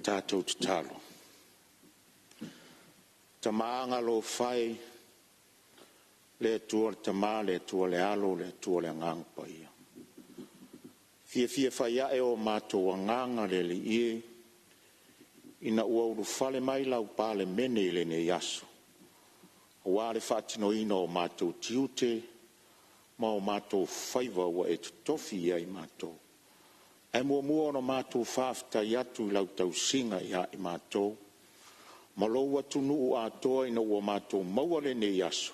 tātou te talo. Ta maanga lo whai, le tua le tama, le tua le alo, le tua le ngangpa ia. Fia whaia e o mātou nganga le li ie, ina ua uru whale mai lau Palemene le ne yaso. Wa le whaatino ina o mātou tiute, ma o mātou whaiva ua e tutofi ia i mātou. Ai mua no mātou whaafta i atu i lau tau singa ia i mātou. Ma loua tunu o atoa ina ua mātou maua le ne yaso.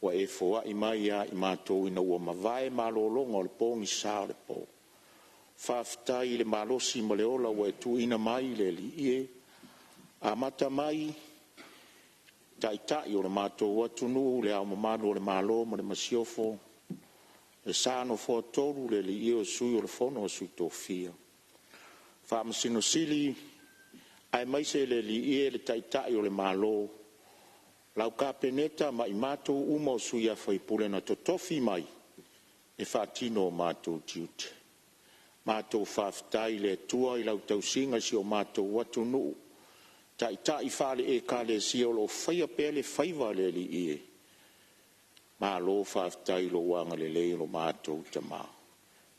Wa e foa i mai ia i mātou ina ua mavae malolonga o le pōngi sā le pō. Whaafta i le malosi ma le ola ua e tu ina mai le li ie. A mata mai, tai o le mātou atunu le au mamalo le malo ma le masiofo. Le sāno fo toru le li ie o sui o le fono o sui tōwhia. Whaamasino sili, ai maise le li ie le tai o le malo. Lau ka peneta ma i mātou uma o sui a whaipule na totofi mai. E whaatino o mātou tiute. Mātou whaaftai le tua i lau tausinga si o mātou atunu. Tai whale e ka le si o lo whaia pele whaiva le li ie. Mā lo whaaftai lo wanga le lo mātou ta mā.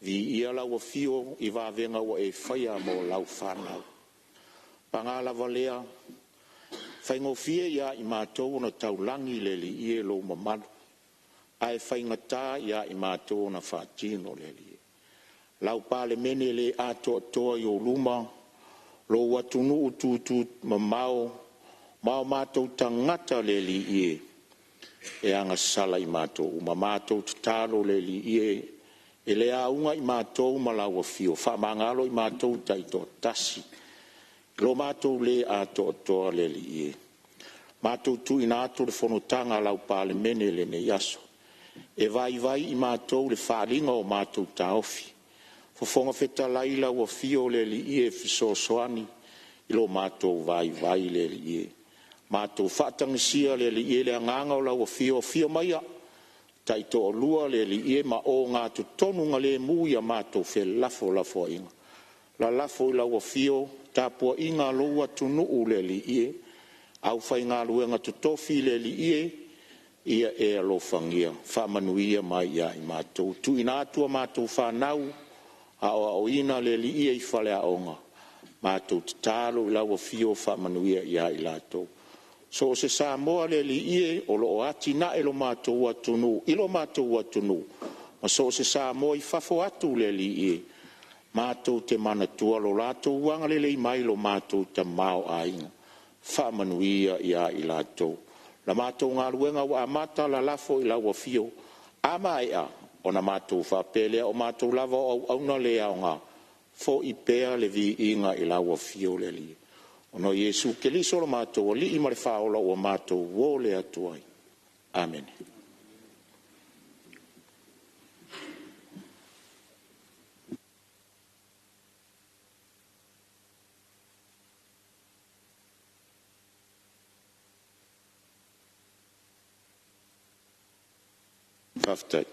Vi ia lau a fio i wāwenga wa e whaia mo lau whanau. Pangala valea, whaingo fie ia i mātou na taulangi le li ie lo mamalu. Ai whaingata ia i mātou na whaatino le li ie. Lau Palemene le ato toa i o luma, lo watunu ututu mamao, mao mātou tangata le li ie. E anga sala i mātou, ma mātou tatalo le li ie. E le aunga i mātou malawa fio, wha mangalo i mātou taito tasi. Lo mātou le ato toa le li ie. Mātou tu inato le Fonotaga lau Palemene le ne yaso. E vai i mātou le whaalinga o mātou taofi. Fofonga feta laila wa fio le li ie fisosoani ilo mātou vai le li ie. Mātou whaatangisia le li ie le anganga o la wa fio maia. Taito o lua le li ie ma o ngā tonu ngā le muia mātou fe lafo inga. La lafo ila wa fio tapua inga loa tunu le li ie. Au fai ngā luenga tutofi le li ie. Ia e alo fangia. Whamanuia mai ia i mātou. Tu inatua mātou whanau. A o ina le li ia i whale a onga. Mātou te tālo i lawa fio whamanuia ia i lātou. So se sā moa le li ia o lo ati na ilo mātou atunu. Ilo mātou atunu. Ma so se sā moa i whafo atu le li ia. Mātou te manatua lo lātou wanga le lei mai lo mātou te mao a inga. Whamanuia ia i lātou. La mātou ngā ruenga wa amata la lafo i lawa fio. Ama ea. Ona mātou whapelea o mātou lava o auna lea o ngā. Fo i pēa le vi inga i lawa fio le li. Ono Jesu ke li solo mātou o li i mare whaola o mātou wō le atuai. Amen. Whaftai.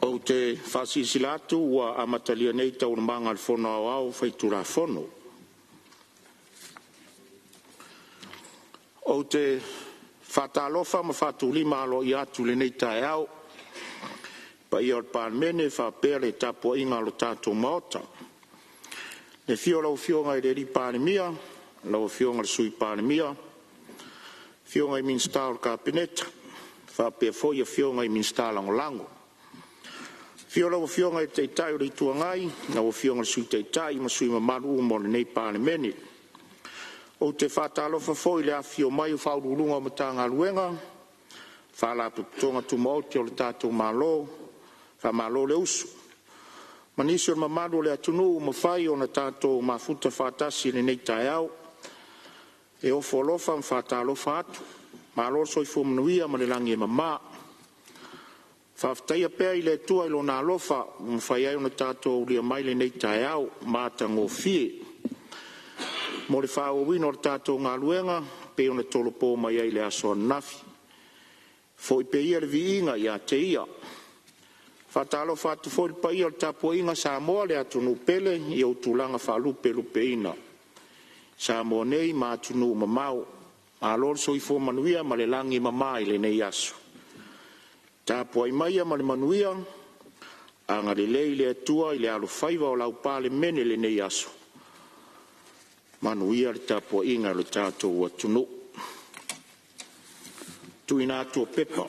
O te whasisilatu ua amatalia nei tau na manga al fono au whaitura fono. O te whatalofa ma whatulima alo i atu le nei tae au. Pa i al Palemene whapere tapua inga alo tātou maota. Le fio lau fionga i reri Palemia, lau fionga le sui Palemia, fionga i minsta o kapineta, whapea foia fionga i minsta langolango. Fiola o fionga e teitai o reitua ngai, na o fionga sui teitai, ma sui mamaru mo le nei Palemene. O te whatalofa foi le a fio mai o whaururunga o matanga luenga, whala putonga tu maoti o le tātou malo, Whamalo le usu. Manisi o mamado le atunu mawhai o na tātou mafuta whātasi le nei tai au. E ofo alofa mwhātalofa atu. Malo soifo manuia ma le langi e mama. Whaftaia pēr I le tua ilo nā alofa mwhai au na tātou lia mai le nei tai au māta ngō fie. Mo le whao wino le tātou ngā luenga pe o na tolo pō mai ai le aso nafi. Fo I pe ia le vi inga ia te ia. Whatalo whatu fo I pa ia le tapo inga sa moa le atunu pele I au tūlanga whalupe lupe ina. Sa moa nei ma atunu mamau. A lor so I fo manuia ma le langi mamai le nei aso. Tapo ai maia ma le manuia. Anga le lei le atua I le alo whaiva o lau Palemene le nei aso. Manuia le tapo inga le tātou atunu. Tuina atua pepa.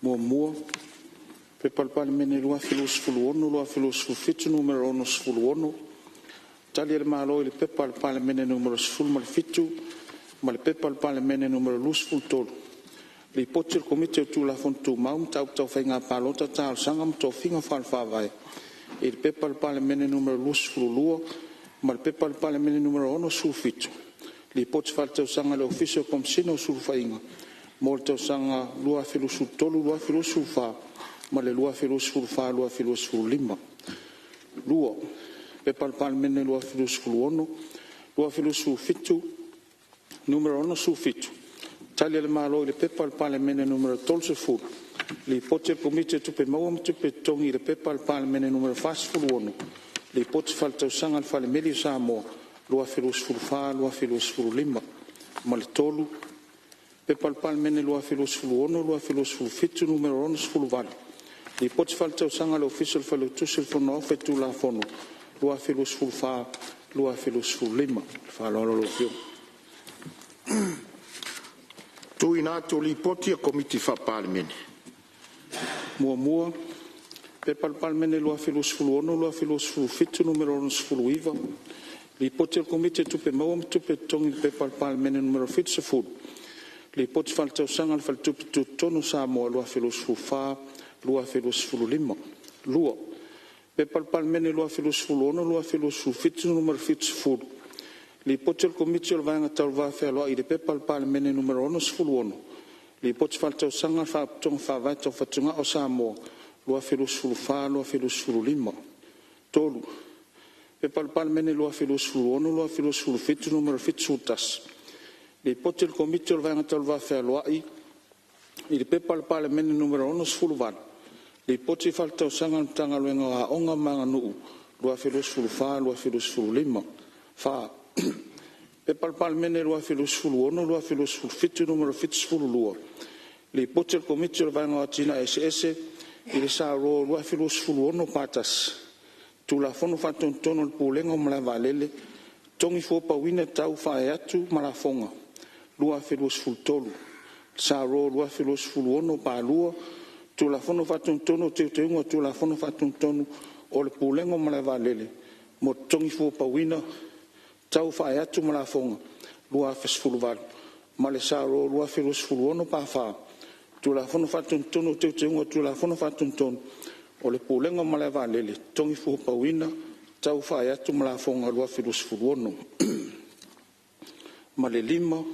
Mua. Pepa le Palemene lua filosofulu ono, lua filosofulu fitu numero ono sofulu ono. Tali le malo le pepa le Palemene numero sofulu ma le fitu, ma le pepa le Palemene numero lusfulu tolu. Le ipoti le komite o tu la fontu mau tau whainga palota ta sanga mto finga whalwhawai. E le pepa le Palemene numero lusfulu lua, ma le pepa le Palemene numero ono sulu fitu. Le ipoti whal tau sanga le ofisio komsino sulu whainga. Mo le tau sanga lua filosofulu tolu, lua filosofulu wha. Ma le lua filosofulu wha, lua filosofulu lima. Lua, pepa le Palemene lua filosofulu ono, lua filosofulu fitu, numero ono su fitu. Tali le malo le pepa le Palemene numero tolsefulu. Le ipoti le komite tupe maua tupe tongi le pepa le Palemene numero fasfulu ono. Le ipoti fal tau sanga le Palemene Samoa, lua filosofulu wha, lua filosofulu lima. Ma le tolu, pepa le Palemene lua filosofulu ono, lua filosofulu fitu numero ono sefulu vale. Le poti fal tau sanga le official fal tusil fono fe tu la fono. Lua filosofulu fa, lua filosofulu lima. Fa lo lo fio. Tu inato li poti a komiti fa Palemene. Mua. Pepa le Palemene lua filosofulu ono, lua filosofulu fitu numero ono sefulu iva. Le poti al komite tupe maua tupe tongi pepa le Palemene numero fitu sefulu. Le poti fal tau sanga le fal tupe tu tono Samoa lua filosofulu fa. Lua filosofulu lima. Lua. Pepa le Palemene lua filosofulu ono, lua filosofulu fitu numero fitu sefulu. Li poti al komiti o le vaenga tau vafe aloa I le pepa le Palemene numero ono sefulu ono. Li poti fal tau sanga fa tonga fa vai tau fatunga o Samoa. Lua filosofulu fa, lua filosofulu lima. Tolu. Pepa le Palemene lua filosofulu ono, lua filosofulu fitu numero fitu sutas. Li poti al komiti o le vaenga tau vafe aloa I le pepa le Palemene numero ono sefulu vale. Le poti fal tau sanga tanga luenga a onga manga nuu. Lua filosofulu fa, lua filosofulu lima. Fa. Pepa le Palemene lua filosofulu ono, lua filosofulu fitu numero fitu sefulu lua. Le poti le komiti le vaenga atina SS. I le sa ro lua filosofulu ono patas. Tu la fono fatontono le pulenga o mala valele. Tongi fopa wina tau fa e atu malafonga. Lua filosofulu tolu. Sa ro lua filosofulu ono pa lua. Tu la fono fatontono te unga tu la fono fatontono o le pulenga o mala valele. Mo tongi fopa wina tau fa e atu malafonga. Lua filosofulu valu. Ma le sa ro lua filosofulu ono pa fa. Tu la fono fatontono te unga tu la fono fatontono o le pulenga o mala valele. Tongi fopa wina tau fa e atu malafonga lua filosofulu ono. Ma le lima.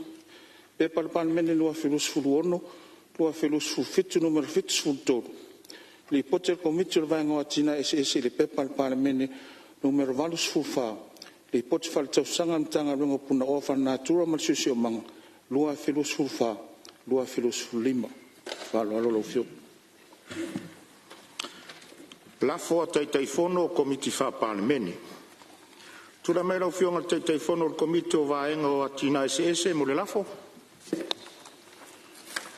Pepa le Palemene lua filosofulu ono, lua filosofulu fitu numero fitu sefulu tolu. Le poti al komiti le vaenga atina SS le pepa le Palemene numero valu sefulu fa. Le poti fal tau sanga mtanga luenga puna ofa natura ma le susi o manga. Lua filosofulu fa, lua filosofulu lima. Valo alo fio. Lafo a taitaifono o komiti fa Palemene. Tula mai lau fionga taitaifono o komiti o vaenga o atina SS mo le lafo.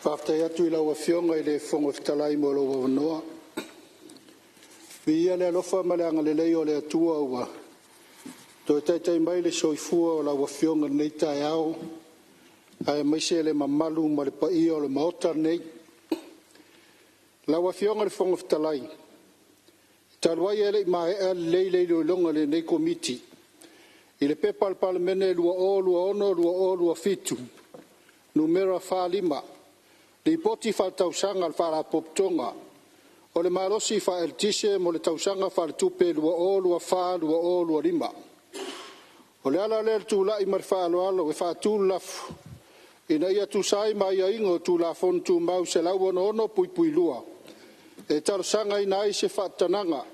Whaftai atu I lau a fionga I le whonga fitalai mo lau wanoa. Via le alofa ma le anga le lei o le atua ua. Toi taitai mai le soifua o lau a fionga nei tai au. Ai maise le mamalu ma le paia o le maota nei. Lau a fionga le whonga fitalai. Taluai ele ma e lei longa le nei komiti. I le pepa le Palemene lua ono, lua fitu. Numero fa lima. Le poti fa tau sanga al fara poptonga. o le malosi whaeltise mo le tausanga whaetupe lua o lua wha lua o lua lima. O le ala lea tūla i mari whaaloalo e whaatūlu lafu. Ina ia tūsai mai a ingo tūla fonu tū mau se lau ono pui pui lua. E taro sanga ina ai se whaatananga.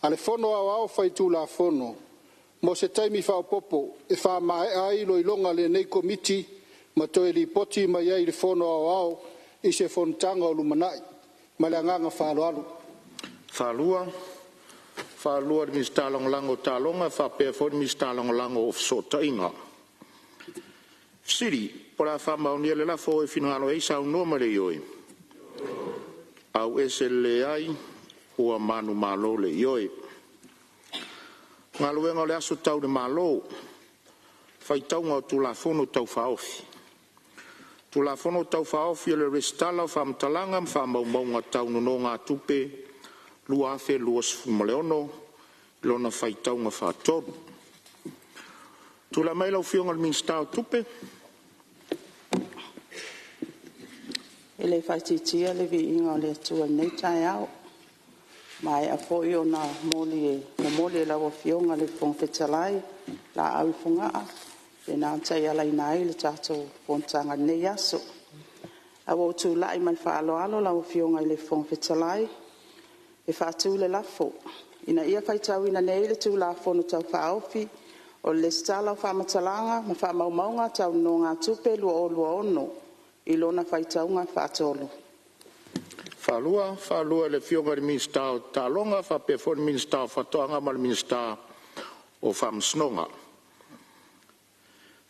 Ale fono au au whai tūla fono. Mo se taimi whaopopo e wha mai ai lo ilonga le nei komiti ma toe li poti mai ai le fono au au i se Fonotaga o lumanai. Ma le anganga whaaloalo. Whalua le Mr. Langolango talonga, whapea fo le Mr. Langolango of Sotainga. Siri, pora whamaunia le lafo e whinualo e sau noma le ioi. Au ese le ai, ua manu malo le ioi. Ngā luenga le aso tau le malo, whaitaunga o tula fono tau whaofi. Tula fono tau whaofi le restala o whamtalanga, whamaumaunga tau nono ngā tupe, lua afe lua sfumaleono, lona whaitaunga whātoru. Tula maila o whionga le minsta o tupe. Ele whaititia le vi inga o le atua nei tai au. Mai a fōi o nā mōli e lawa whionga le whongwhetalai, la au whongaa. E nā tai alai nai le tātou Fonotaga nei aso. A wō tū lai mai whaaloalo lawa whionga i le whongwhetalai. E whātū le lafo. Ina ia whaitau ina nei le tū la fono tau whaofi. O le stala o whamatalanga, ma whamaumaunga tau no ngā tupe lua o lua ono. I lona whaitaunga whaatolo. Whalua le whionga le minsta o talonga, whapea fo le minsta o whatoanga ma le minsta o whamsnonga.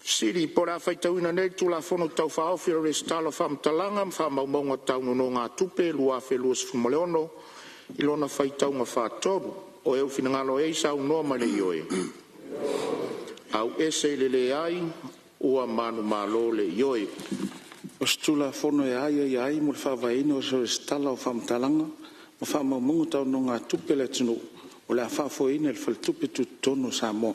Siri, pora whaitauina nei tula fono tau whaofi o le stala o whamtalanga, whamaumaunga tau no ngā tupe lua afe lua sfumaleono, I lona whaitaunga whātoru, o eu whinangalo e sau noa mai le ioi. Au ese le ai, ua manu malo le ioi. O stula fono e ai mo le whaawaina o so stala o whamtalanga, ma whamaumungu tau no ngā tupe le tino, o le a whaafoina le whaltupe tu tono sa mo.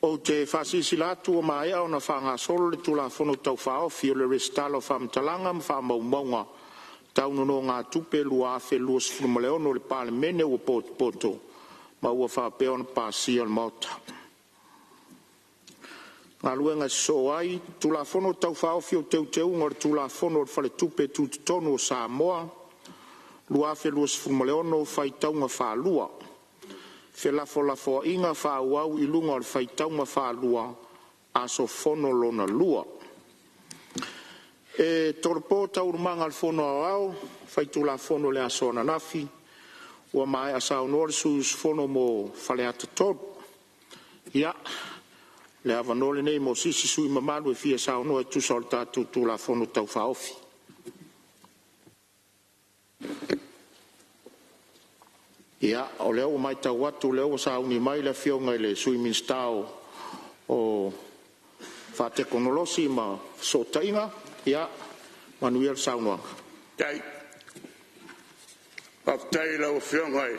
O te whasisilatu o mai au na whanga solo le tula fono tau whaofi o le restala o whamtalanga ma whamaumunga tau no ngā tupe lua afe lua sfumaleono le Palemene ua poto, ma ua whapea ona pāsia le mauta. Ngā luenga so ai, tula fono tau whaofi o teu ngor tula fono o whale tupe tonu o Samoa, lua afe lua sfumaleono whaitaunga whalua. Fe lafo inga whauau I lunga o whaitaunga whalua aso fono lona lua. E torpo taurumanga al fono au, whaitula fono le aso ananafi, ua mai asau norsus fono mo whale atatoru. Ia, le avanole nei mo sisi sui mamalu e fia sao noa tu solta tu la fono tau whaofi. Ia, o leo mai tau watu leo sa uni mai le fionga le sui minstao o whatekonolosi ma sotainga. Ia, manuel saunoanga. Tai. Paftai lau fionga i.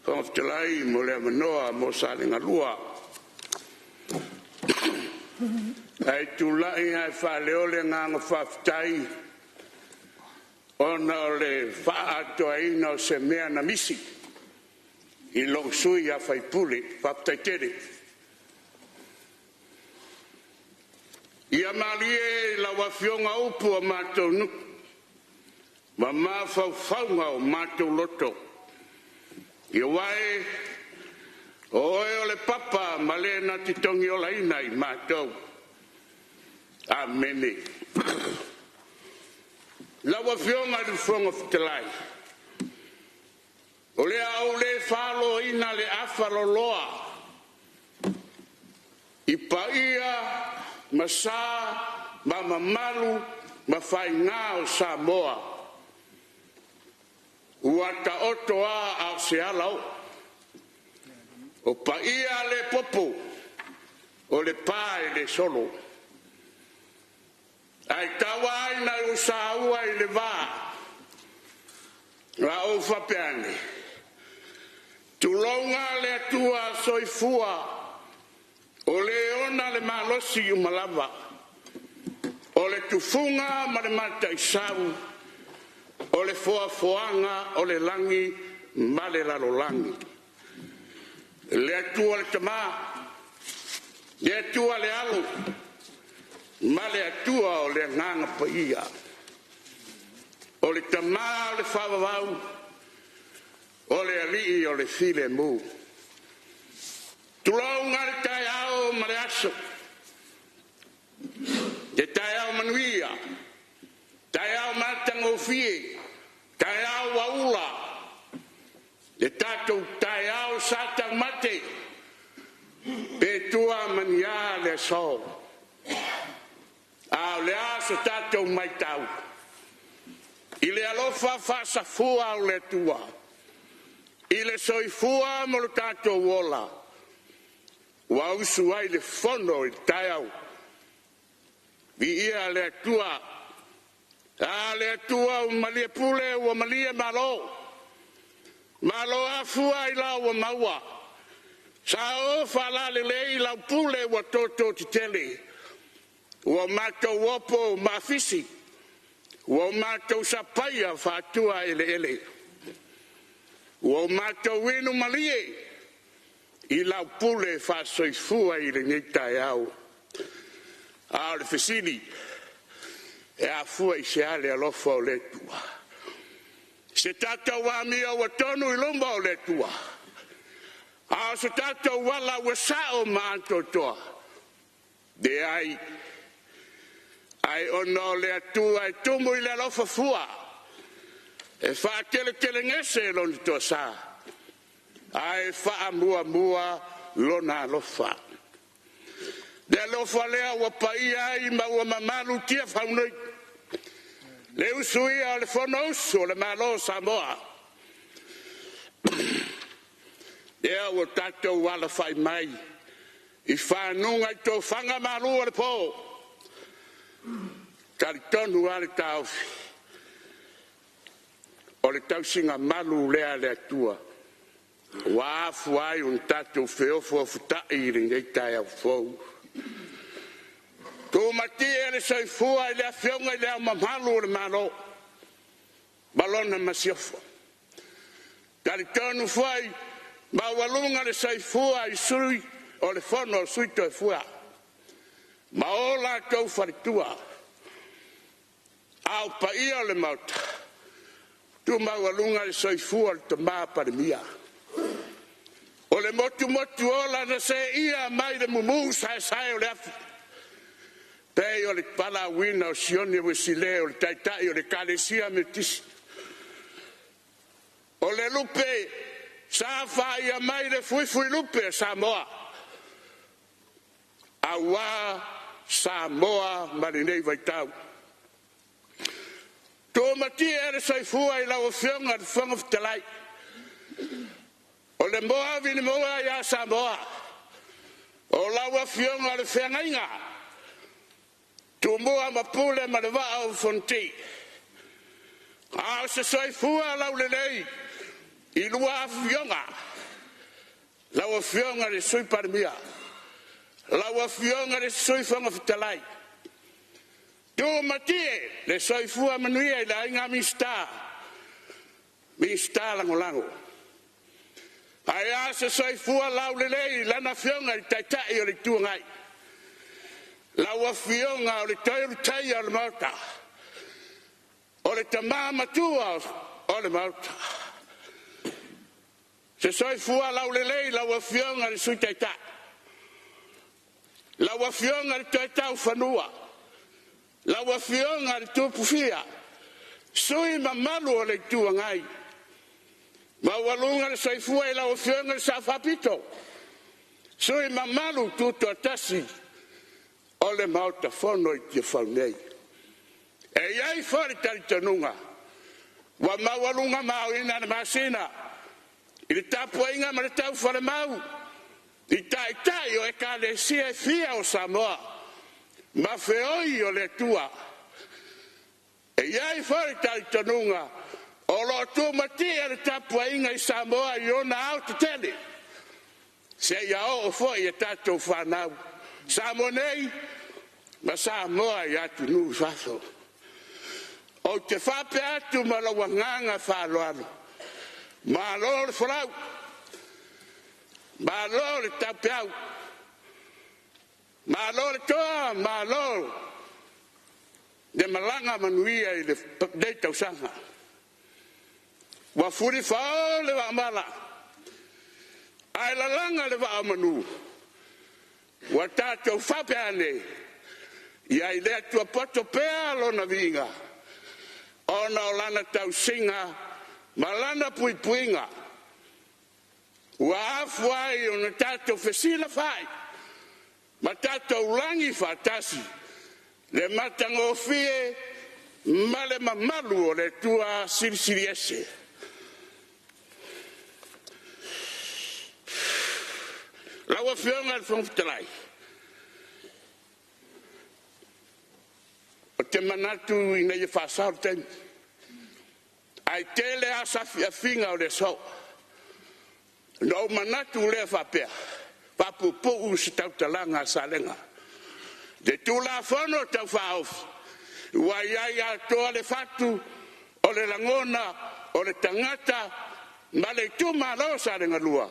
Paftalai mo le manoa mo salinga lua. Ai tulai ai whaleole nganga paftai. Ona le whaato aina o se mea na misi. I long sui a whaipuli, paftai tere. Ia malie la wafionga upu a mātou nuku. Ma mawhauwhaunga o mātou loto. Ia wae, oe o le papa ma le na titongi o laina I mātou. Amene. La wafionga du fonga fitalai. O le au le whalo ina le awhalo loa. I paia masa, ma mamalu, ma whainga o Samoa. Ua ta otoa au se alau. O paia le popo, o le pae le solo. Ai tawa ina o saua I le vā. La o whapeane. Tulonga le atua soifua. O le ona le malosi U malava. o le tufunga ma le mata isau, o le foafoanga o le langi ma le lalolangi. Le atua le tama, le atua le alu, ma le atua o le nganga paia. O le tama o le whawawau, o le alii o le file mu. Tulau ngā le tai au ma le aso. Te tai au manuia, tai au matangofie, tai au waula, te tātou tai au sātang mate, pe tua mania le so. Au le aso tātou mai tau. I le alofa whasafua au le tua. I le soifua mo le tātou wola. Wa usu ai le fono i tai au. Vi ia le tua. A le tua o malia pule o malia malo. Malo a fua i la o maua. Sa o fala le lei la pule o toto titele. O mato wopo mafisi. O mato sapaya fatua ele ele. O mato winu malie. I la pule fa soifua i le ngetai au. A le fesili, e a fua i se ale alofa o le tua. Se tata wamia wa tonu i lomba o le tua. A se tata wala wa sao maanto toa. De ai ono le atua e tumu i le alofa fua. E fa kele ngese loni toa sa. Ai fa mua lona alofa. Le alofa lea wa paia i ma wa mamalu tia faunoi. Le usuia le Fonotaga le malo Samoa. Lea wa tatou wala fai mai. I whanunga i tō whanga malu le po. Taritonu ale tauwhi. O le tausinga malu lea le atua. Wa afu ai un tatou feofo futai i ringei tai au fou. Tō matia le soifua i le awhionga i le au mamalu le malo. Balona masiofo. Taritonu fuai, ma walunga le soifua i sui o le fono o sui toi fua. Ma ola tau wharitua. Au pa ia le mauta. Tu ma walunga le soifua le tama parimia. O le motu ola na se ia mai le mumu sai o le afu. Pei o le pala wina o sione o sile o le taitai o le kalesia me tisi. O le lupe sa ia mai le fui lupe Samoa. Awa Samoa marinei vaitau. Tō matia ere soifua i lau whionga le whanga fitalai. O le moa vini moa ia Samoa. O lau whionga le whengainga. Tu mua mapule ma le waa o fonti. A se soifua lau le lei. I lua whionga. Lau whionga le sui parimia. Lau whionga le sui whanga fitalai. Tu matie le soifua manuia i la inga mista. Mista lango lango. Ai a se soifua lau le lei lana whionga i taitai o le tuangai. La wafionga o le toiru tai o le mauta. O le tamama tua o le mauta. Se soifua lau le lei la wafionga le sui taita. La wafionga le taita u whanua. La wafionga le tupufia. Sui mamalu o le tuangai. Ma walunga le soifua i la wafionga le safapito. Sui mamalu tuto atasi. O le mauta fono i te whaunei. E iai whare taritanunga. Wa mawalunga mau ina na masina. I le tapua inga ma le tau whare mau. I tai o e ka le sia fia o Samoa. Ma feoi o le tua. E iai whare taritanunga. O lo tu matia le tapua inga i Samoa i ona au te tele. Se ia o fo i e tatou whanau. Samonei, ma sa moa ia tu nu faso o te fape atu ma la wanganga whaloalo ma lo le frau ma lo le tapeau ma lo le toa ma lo de malanga manuia i le de tausanga wa furi fao le wa mala ai la langa le wa manu wa tato fape ane ia i le atua poto pea lo na vinga ona o lana tausinga ma lana puipuinga ua afu ai o na tatou fesila fai ma tatou langi fatasi le matagofie ma le mamalu o le tua sirisiri ese laua fioga le fogofitalai o te manatu ina ia fasao le taimi ai tele asafiafiga o le so na o manatu lea faapea faapupuu se tautalaga salega le tulafono tau faaofi ua iai atoa le fatu o le lagona o le tagata ma le itumālo salega lua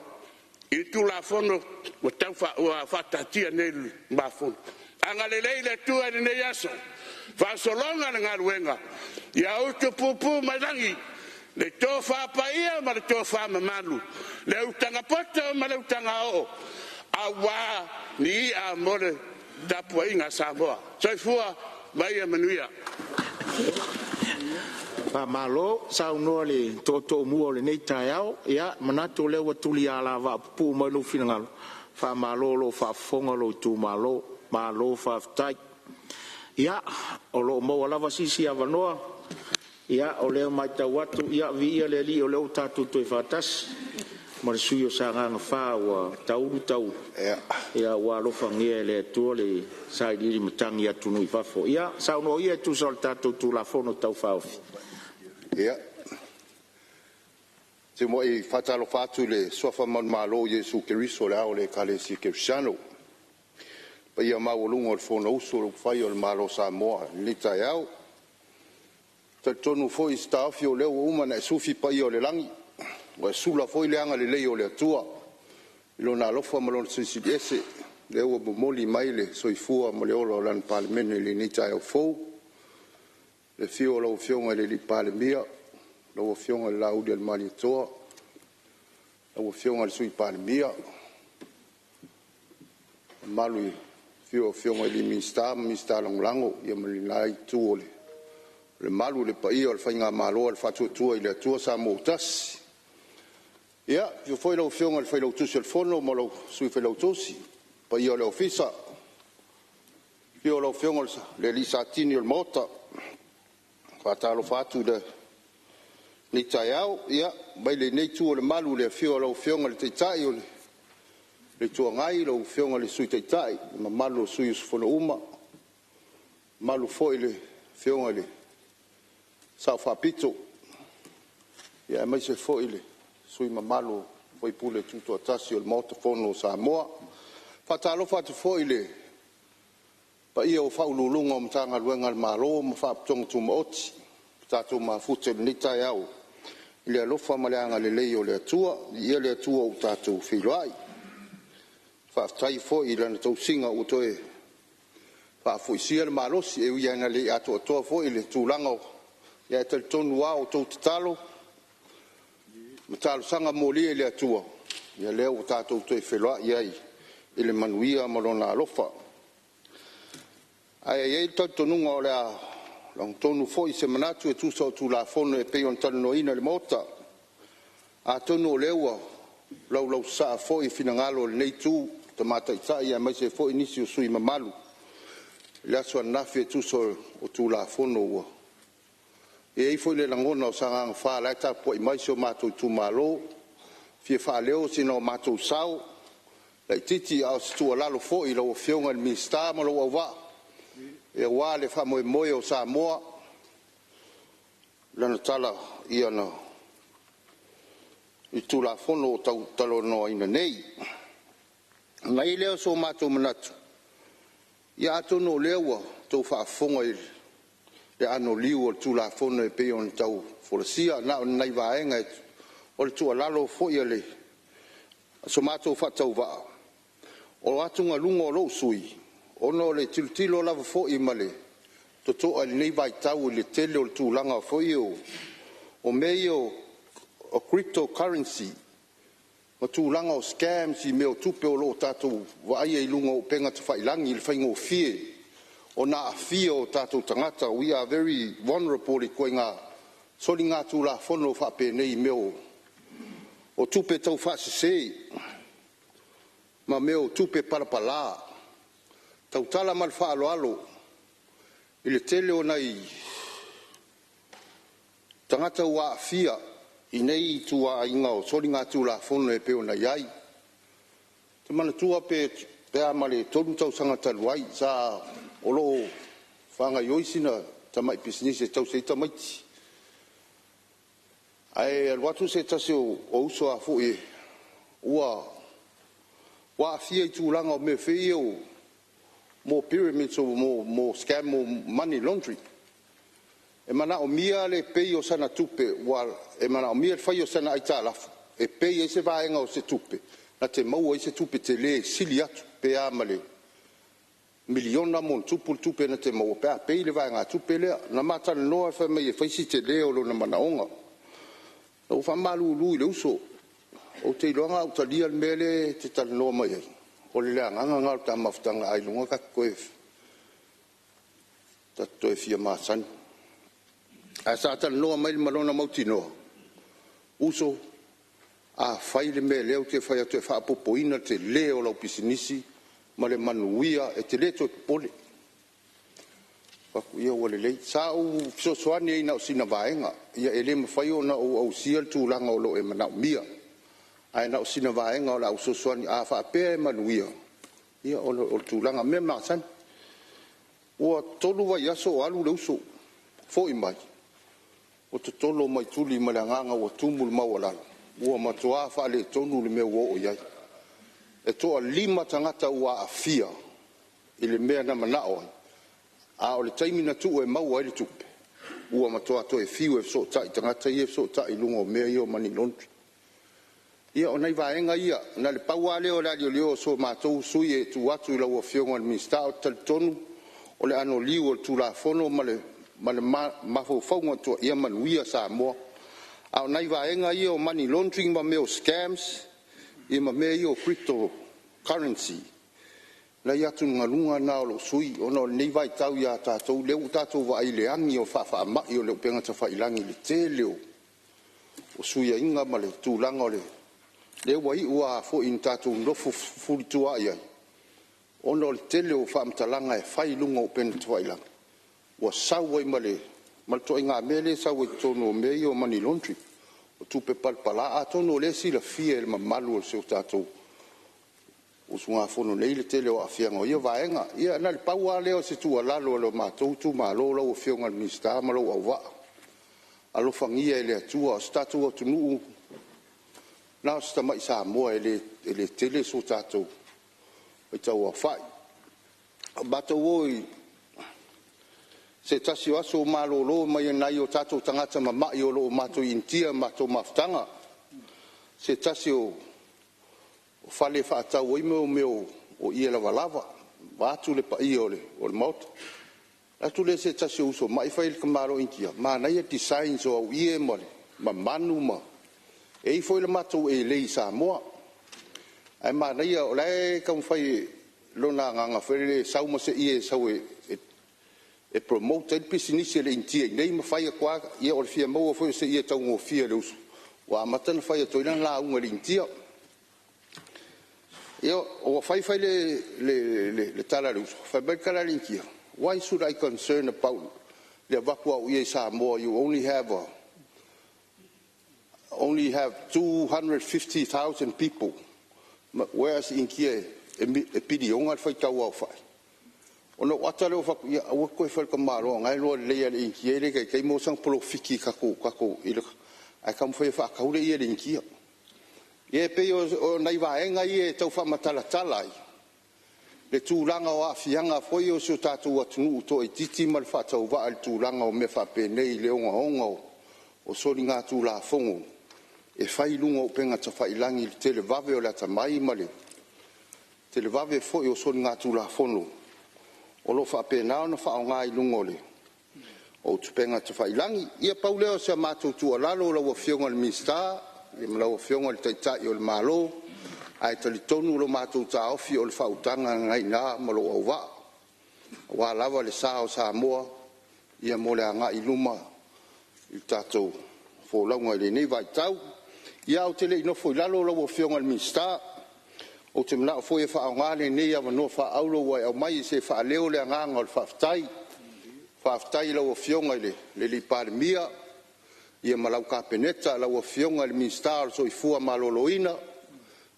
i tulafono ua tau faatatia nei mafono aga lelei le atua i lenei aso faasologa le galuega ia outu pupu mai lagi le tō whāpaia ma le tō whāmamalu le utaga poto ma le utaga o awa ni ia mo le tapuaiga Samoa soifua mai e manuia malo saunoa le to'oto'omua o lenei taeao ia manatu o lea ua tuli a la va'apupuu mai lou finagalo fa'amālo lo fa'afofoga lou tumālo mālo fa'afetai ia o lo'o maua lava sisi avanoa ia o lea maitau atu ia vi'ia le ali'i o lea o tatou toe fatasi ma le sui o sagaga fā ua taulu ia ua alofagia e le atua le sailili matagi atu nui fafo ia saunoa ia e tusa o le tatou tulafono tau fāofi ia te mo i fatalofa atu le soafa manumālo Iesu Keriso le ao le ekalesi kerisiano pa ia maualuga o le fonauso o le fai o le malo Samoa ni taeao tatonu foi stafi o leo uma na sufi pa ia o le langi wa sula foi le anga le lei o le atua ilo na lofa malon sisiese le o bomoli mai le soifua mo le olo lan Palemene le ni taeao fo le fio lo fionga le li Palemia lo fionga le laudi al manitoa lo fionga le sui Palemia malu fio fionga le mista lango ia malinai tuole le malu le paia o le faiga malo o le faatuatua i le atua sa mo tasi ia fio foi lau fioga le failautusi o le fono ma lau sui failautusi paia o le ofisa fio lau fioga le lisatini o le mota faatalofa atu le ni taeao ia mai lenei tu o le malu le fio lau fioga le taitaʻi o le tuagai lau fioga le sui taitaʻi ma malu o sui o sofonouma malu foi le fioga le sa fapito ia mai se foi le sui mamalo foi pule tuto atasi o le motofono Samoa fatalofa atu foi le pa ia o faululunga o matagaluega le malo ma faapitoga tumaoti tatou mafute le nitaeao i le alofa ma le aga lelei o le atua ia le atua o tatou filoai faafetai foi i lana tausiga ua toe faafuisia le malosi e uia ina leʻi atoatoa foi le tulaga ia te tonu ao tou tatalo ma talosaga molia i le atua ia lea ua tatou toe feloaʻi ai i le manuia ma lona alofa ae ai le tautonuga o le a lagotonu foʻi se manatu e tusa o tulafono e pei ona talanoina le mota atonu o lea ua laulau saʻa foʻi finagalo o lenei tu tamataʻitaʻi ia mai se foʻi nisi o sui mamalu le aso anafi e tusa o tulafono ua e ai foi le lagona o sagaga fā lae tapuaʻi mai se o matou tumālō fie faaleo sina o matou sao laʻitiiti a o se tualalo foʻi lau afioga i le minista ma lou auvaa e auā le faamoemoe o Samoa lana tala ia na i tulafono o talonoaina nei mai lea so matou manatu Ia tono lewa tau whaafonga i le ano liu o tula fono e pe on tau folasia na on nai vaenga o le tua lalo fo ia le so mato whatau vaa. O atunga lunga o lo sui ono le tiltilo lava fo i male to to al nei vai tau le tele o tūlanga fo i o meio o cryptocurrency o tūlanga o scams i meo tupe o lo tātou wa ai lunga o penga te whailangi le whaingo fie o na fia o tātou tangata. We are very vulnerable i koe ngā soli ngā tūla whono whape nei meo o tupe tau whaasesei ma meo tupe parapala tau tala mal whaalo alo i le tele o nei tangata ua fia i nei tua inga o soli ngā tūla whono e peo na iai te mana tua pe amale tolu tau sanga taluai sa o lo whanga ioisina tamai business e tau se tamaiti. Ai alwatu se tase o uso a fo e ua wa fia i tūlanga o me whee o mo pyramids o mo scam mo money laundry. E mana o mia le pei o sana tupe wal e mana o mia whai o sana aita lafu e pei e se vaenga o se tupe na te maua i se tupe te le sili atu pe amale miliona mon tupe na te maua pe a pei le vaenga tupe lea na matana noa e whamai e whaisi te leo lo na manaonga o whamalu lui le uso o te iloanga o talia le mele te tala noa mai ai o le lea nganga ngau ta mafutanga ai lunga kakoe tato e fia maasani a sa tala noa mai le malona mauti noa uso a whai le me leo te whai atu e whaapopoina te leo lau pisinisi ma le manuia e te leto e pole. Ia ua lelei. Sa u fisosoani e na o sina vaenga. Ia e le mawhai o na au sia tūlanga o lo e manau mia. Ai na o sina vaenga o la au fisosoani a whaapea e manuia. Ia o tūlanga mea maasan. Ua tolu vai aso o alu le uso. Fo i mai. O te tolo mai tuli ma le nganga ua tumul mawalala. Ua matua wha le tonu le mea ua o iai. E toa 5 tangata ua a fia. I le mea na manao ai. A o le taimina tu e maua e le tupe. Ua matua to e fiu e so tai tangata i e so tai lunga o mea i o mani lontri. Ia o nei vaenga ia. Na le paua leo la leo so matou sui e tu atu i la ua fionga le minsta o tal tonu. O le ano liu o tu la fono ma le mafaufaunga tua ia manuia sa moa. A o nei vaenga ia o money laundering ma meo scams. Ia ma mea i o cryptocurrency. La ia tu ngalunga na o lo sui. Ono nei vai tau ia tātou. Leo tātou wa ai leangi o wha mai o leo penga ta whailangi le te leo. O sui a inga ma le tūlanga o le. Leo wa i ua fo in tātou nofo fulitua iai. Ono le te leo wha amtalanga e whai lunga o penga ta whailangi. Ua saua i ma le. Malto inga mele saua i tono o mei o money laundry. O tupe palpala a tono le si la fia e mamalu o seo tātou. O sunga fono nei le tele o a fianga. Ia vaenga. Ia na le paua leo se tua lalo lo mātou tu mālo lau o fionga le minsta malo au wa. Alo fangia e le atua o statu o tunu. Na o sta mai sa moa e le tele so tātou. E tau a whai. Bata oi se tasi aso malo lo mai nai o tātou tangata mamai o lo mātou intia mātou maftanga. Se tasi o fale whaatau i meo o ia lava wātu le pa i o le mauta. Atu le se tasi uso mai whaile ka maro intia. Ma nei e designs o au ie mare, ma manu ma. E i whaile mātou e lei sa moa. Ai ma nei o lai kam whai lona nganga whaile sauma se ie sau e promote el pisinisi le intia. Nei ma whai a kua ia o le fia maua whai se ie tau ngō fia le uso. Wa matana whai a toilan la unga le intia. Io o fai le tala le uso. Fai bai kala le intia. Why should I concern about le vakua o ie Samoa? You only have 250,000 people. Whereas in kia e pidi onga fai tau au fai. Ono wata leo faku ia awa koe fai ka maro ngai loa leia le inkia le kai mo sang profiki kako ila. Ai kam fai fa kaule ia le inkia. Ie pe o nai vaenga ie tau wha matalatala ai. le tūlanga o awhianga foi o so tātou atunu to e titi ma le whātau wa le tūlanga o me whapenei le onga onga o sori ngā tūla whongo e whai lunga o penga ta whailangi le tele vave o le atamai ma le tele vave foi o sori ngā tūla whono o lo whapenao na whao ngā i lunga o le o tupenga ta whailangi ia pauleo se mātou tua lalo la wa whionga le mista le malawa whionga le taitai o le malo ai tali tonu lo mātou ta ofi o le whautanga ngai nā malo au wa lava le sao sa moa ia mo le anga i luma i tātou fōlaunga le nei vai tau ia o te le inofo i lalo la wa whionga le mista o te mna foi e wha le nei ava no wha aulo wai au mai se wha leo le anganga o le whaftai la wa whionga le li Palemene ia malau ka peneta la wa whionga le mista so i fua maloloina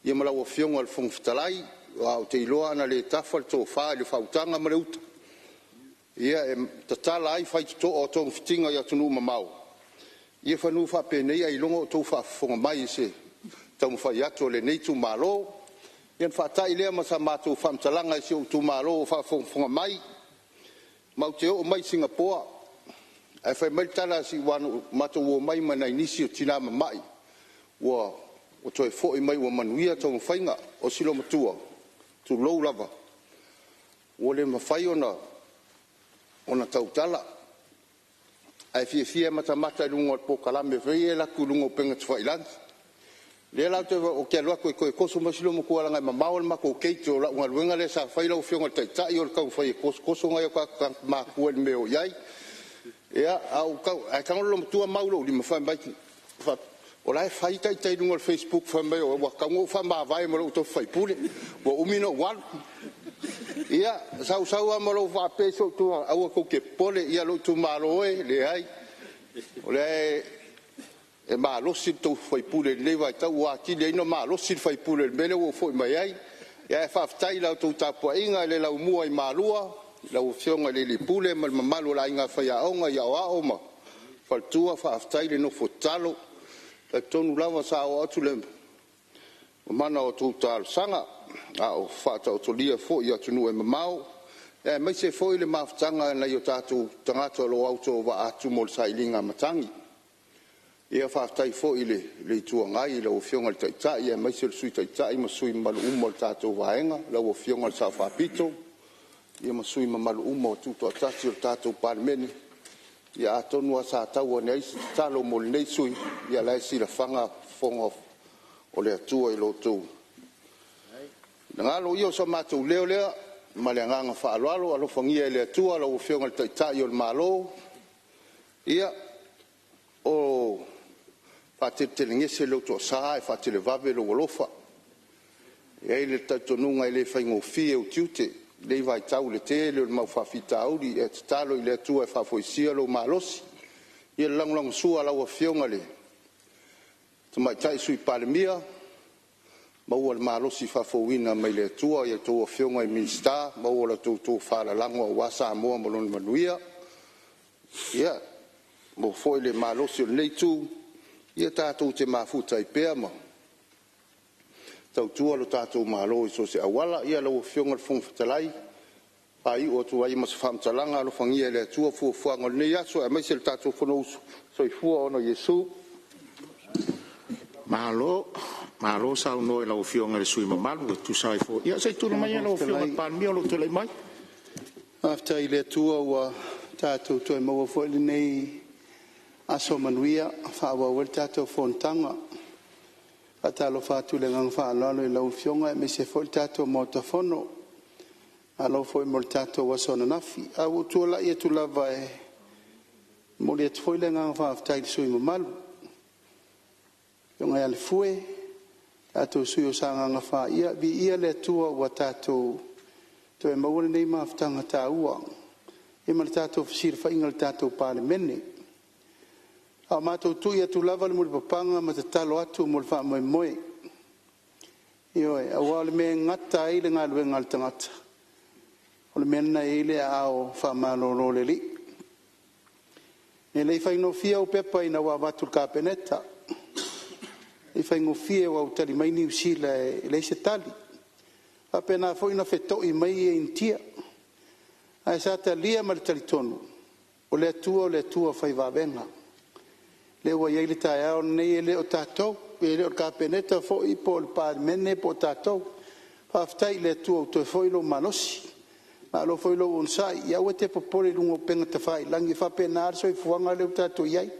ia malau wa whionga le whongfitalai o te iloa ana le tafal tō wha le whautanga mareuta ia e tatala ai whai to o tōng fitinga ia tunu mamau ia whanu whapenei ai longo tō whafonga mai se tau mwhai ato le nei tu malo ia whatai lea masa mātou whamtalanga i se o tu malo o whafonga mai mau te o mai Singapore ai whai mai tala si wano mātou o mai mana inisi o tina mamai ua o toi fo i mai ua manuia tau mwhainga o silo matua tu lou lava o le mawhai ona tau tala ai fia mata i lungo po kalame vei e laku lungo penga tu whailangi le lau te o kia lua koe koso masilo mo kualanga i mamao le mako keiti o lau ngaluenga le sa whaila o whionga taitai o le kau whai koso ngai o ka makua le meo iai ia au kau ai kangolo matua maulo li mawhai mai o lai whai taitai lungo le Facebook whai mai o wakango whai mawai mo lau to whai pule o umino wan ia sau amaro va peso tu au ko ke pole ia lo tu malo le ai o le e malo si tu foi pule le vai ta wa ki le no malo si foi pule mele o foi mai ai ia fa tai la tu ta po inga le la mua i malua la o fionga le pule mal malo la inga fa ya onga ya wa oma fa tu fa tai le no fotalo la tonu lava sa o tu le mana o tu tal sanga o fata o tolia fo ia tunu e mamau e mai se foi le maftanga na yo tatu tangata lo auto va atu mol sailinga matangi ia fatai fo le tuangai lo fionga le taitai e mai se sui taitai ma sui malu umol tatu vaenga lo fionga sa fa pito ia ma sui malu umo tuto atati o tatu Palemene ia atonu sa tau nei talo mol nei sui ia lai si la fanga fonga o le atua i lo tu ngalo io so matou leo ma le nganga fa alo alo fangia le tua lo fionga le taitai o le malo ia o fatetele se lo to sa e fatele vave lo lofa e le tatonunga le faingo fie o tiute le vai tau le tele o mau fa fitauli e talo le tua e fa foisia lo malosi ia lang sua lo fionga le tuma tai sui Palemene maua le malosi fafouina mai le atua ia tou afioga i minista maua la toutou faalalago auā samoa ma lona manuia ia mo foi le malosi o lenei tu ia tatou te mafuta i pea ma tautua lo tatou malo i so se auala ia lau afioga le fogafetalai paiʻu atu ai ma se faamatalaga alofagia i le atua fuafuaga o lenei aso e maise le tatou fonousu soifua ona iesu malo sa no la ofionga le sui mamalu tu sai fo ia sai tu mai la ofionga Palemene lo tele mai after ile tua wa tatu to mo fo le nei aso manuia fa wa wel tatu Fonotaga atalo fa tu le ngang fa lo la ofionga me se fo tatu mo to fono alo fo mo tatu wa sona nafi au tu la ia tu la vai mo le fo le ngang fa after ile sui mamalu yonga le fue ato suyo sanga nga fa ia bi ia le tua wa tato to e maua nei maftanga ta ua e mal tato fisir fa ingal tato Palemene a mato tu ia tu lava le mulpapanga ma te talo atu mul fa moe io e awal me ngata ile ngal we ngal tangata o menna ile ao fa malo le li e le fa no fia o pepa ina wa batu kapeneta e fai ngofie wa utali mai ni usila le se tali Apena foi na feto I mai e intia. Ai sa ta lia ma tali tonu. O le tua fai va venga. Le wa yele ta ya ne le o tatou, le o kapeneta fo I po le Palemene po tatou. Fa ftai le tua to foi lo manosi. Ma lo foi lo un sai, ia o te popole lungo penga te fai, langi fa penar so I fuanga le tatou iai.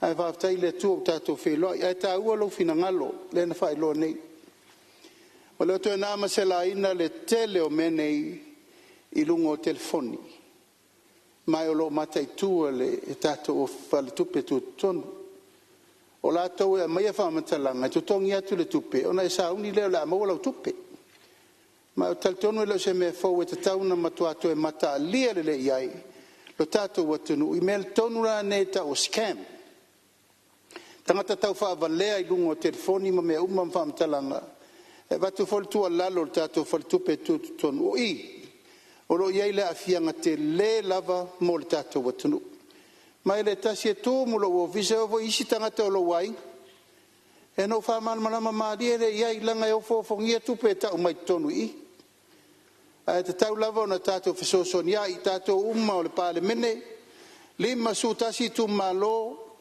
Ai fa ftai le tua tatou felo, ai ta ua lo fina ngalo, le na fai lo nei. O le to na ma se la ina le tele o menei I lungo telefoni. Mai o lo matai tua le tatou o fale tupe tu tonu. O la tau e mai fa matalanga, tu tongi atu le tupe, ona sa uni le la mo lo tupe. Ma o tal tonu le se me fo e tau na matuato e mata lia le iai. Lo tatou watunu email tonu la ne ta o scam. Tangata tau fa valea I lungo telefoni ma me uma fa matalanga. E vatu fol tu lalo le tatou fal tupe tu tonu o I. O lo iai le afianga te le lava mo le tatou watunu. Mai le tasi e tō mo lo o visa o isi tangata o lo wai. E no wha malama maari e le iai langa e o fofongia tupe e tau mai tonu I. A te tau lava o na tatou fesosonia I tatou umma o le Palemene. Lima sutasi tu malo.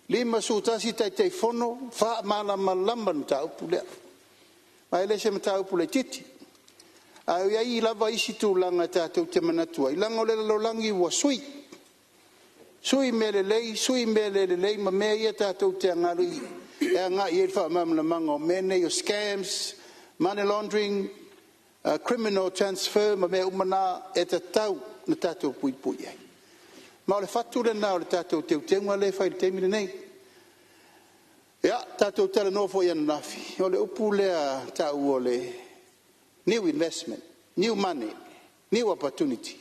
Lima sutasi tai fono. Wha malama lamba na tau pulea. Mai le se ma tau pule titi. A iai lava isi tu langa tatou te manatua. I langa o le lolangi ua sui. Sui mele lei ma mea ia tatou te angaru I. E anga I e wha mamla manga o mene o scams, money laundering, criminal transfer, ma mea umana e te tau na tatou pui ai. Ma o le fatu le na o le tatou te utenga le whai le teimine nei. Ia, tatou tala nofo I anafi. O le upu lea tau o le new investment, new money, new opportunity.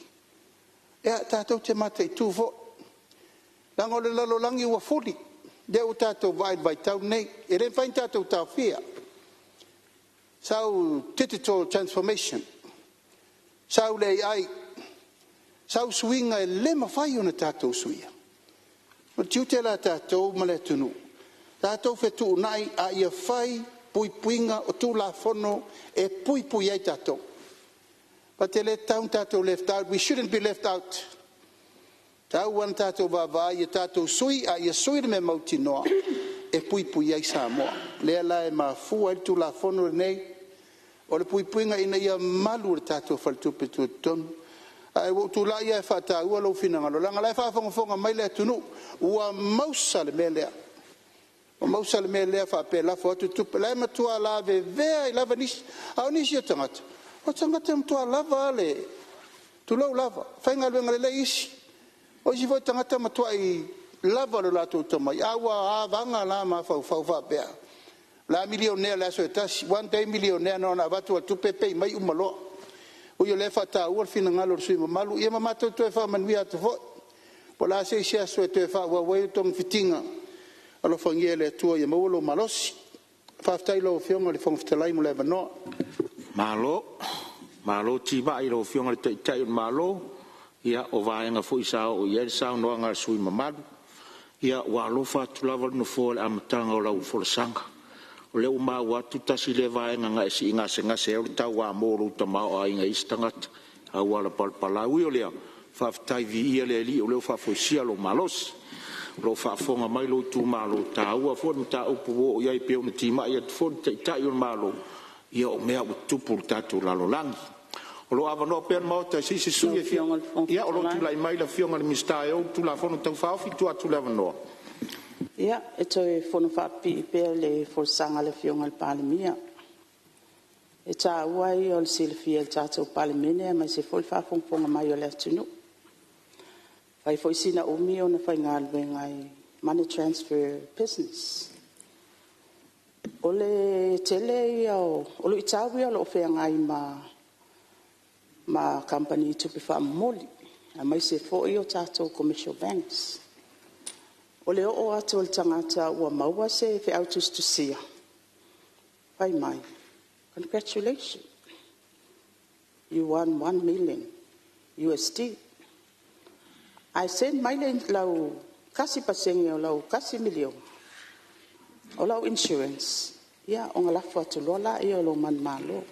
Ia, tatou te mata I tufo. Lango le lalo langi ua fuli. Deo tatou vai tau nei. E ren fain tatou tau fia. Sau digital transformation. Sau le AI. Sau suinga e lema fai ona tatou suia. O tiute la tatou ma le tunu. Tatou fetu nai a ia fai puinga o tu la fono e pui ai tatou. But te le tatou left out. We shouldn't be left out. Tau wan tatou vava ia tatou sui a ia sui me mauti noa e pui ai Samoa. Lea la e mafua tu la fono nei o le puinga ina ia malu le tatou faltupe tu tonu. Ai tu la ia e whata ua lo fina ngalo. Langa lai whafonga mai lea tunu ua mausa le melea. O mausa le melea whape la fo atu tupe. Lai matua la vea I lava nisi. Au nisi o tangata. O tangata matua lava ale. Tu lau lava. Whainga luenga le isi. O si foi tangata matua I lava lo lato tamai. Awa vanga la ma fau pea. La milionea la so etasi. One day milionea no na vatu atu pepe mai umalo. O yo le fata ua fina ngalo sui malu. Ia mamato to e fa manui atu fo. Po la se sia so e fa wa wei tong fitinga. Alo fangia le tua ia maulo malosi. Faftai lo fionga le fongfitalai mo le vanoa. Malo tiba I lo fionga le tai malo. Ia o vaenga fo isao o ia sao no anga sui mamalu. Ia wa lofa tulava no fo le amatanga o lau fo le sanga. O le uma watu tasi le vaenga nga esi inga se o tau wa moro tamao a inga istangata. A wala palpala ui o lea. Faftai vi ia le li o leo fafoisia lo malos. Lo fafonga mai lo tu malo ta ua fo ni ta upu o ia I peo ni tima ia fo ni tai o malo. Ia o mea utupu tatu lalo langi. O lo ava no pen mo ta si sui e fionga ia o lo tu lai mai la fionga le mista e o tu la fono tau fao fi tu atu leva no ia e toi fono fa pi pe le forsanga le fionga le Palemene e ta wai o le silfia tatou Palemene ma se foi fa fonga mai o le tunu fai foi sina o mi ona fai ngal ngai money transfer business o le tele o lo itawi o lo fe ngai ma company to be moli a mai se fo io tatou commercial banks o le o ato le tangata ua maua se fe autos to sia fai mai congratulations you won $1 million USD I send my lau kasi pasenge o lau kasi milion o lau insurance ia o ngalafu atu lola ia o lo man malo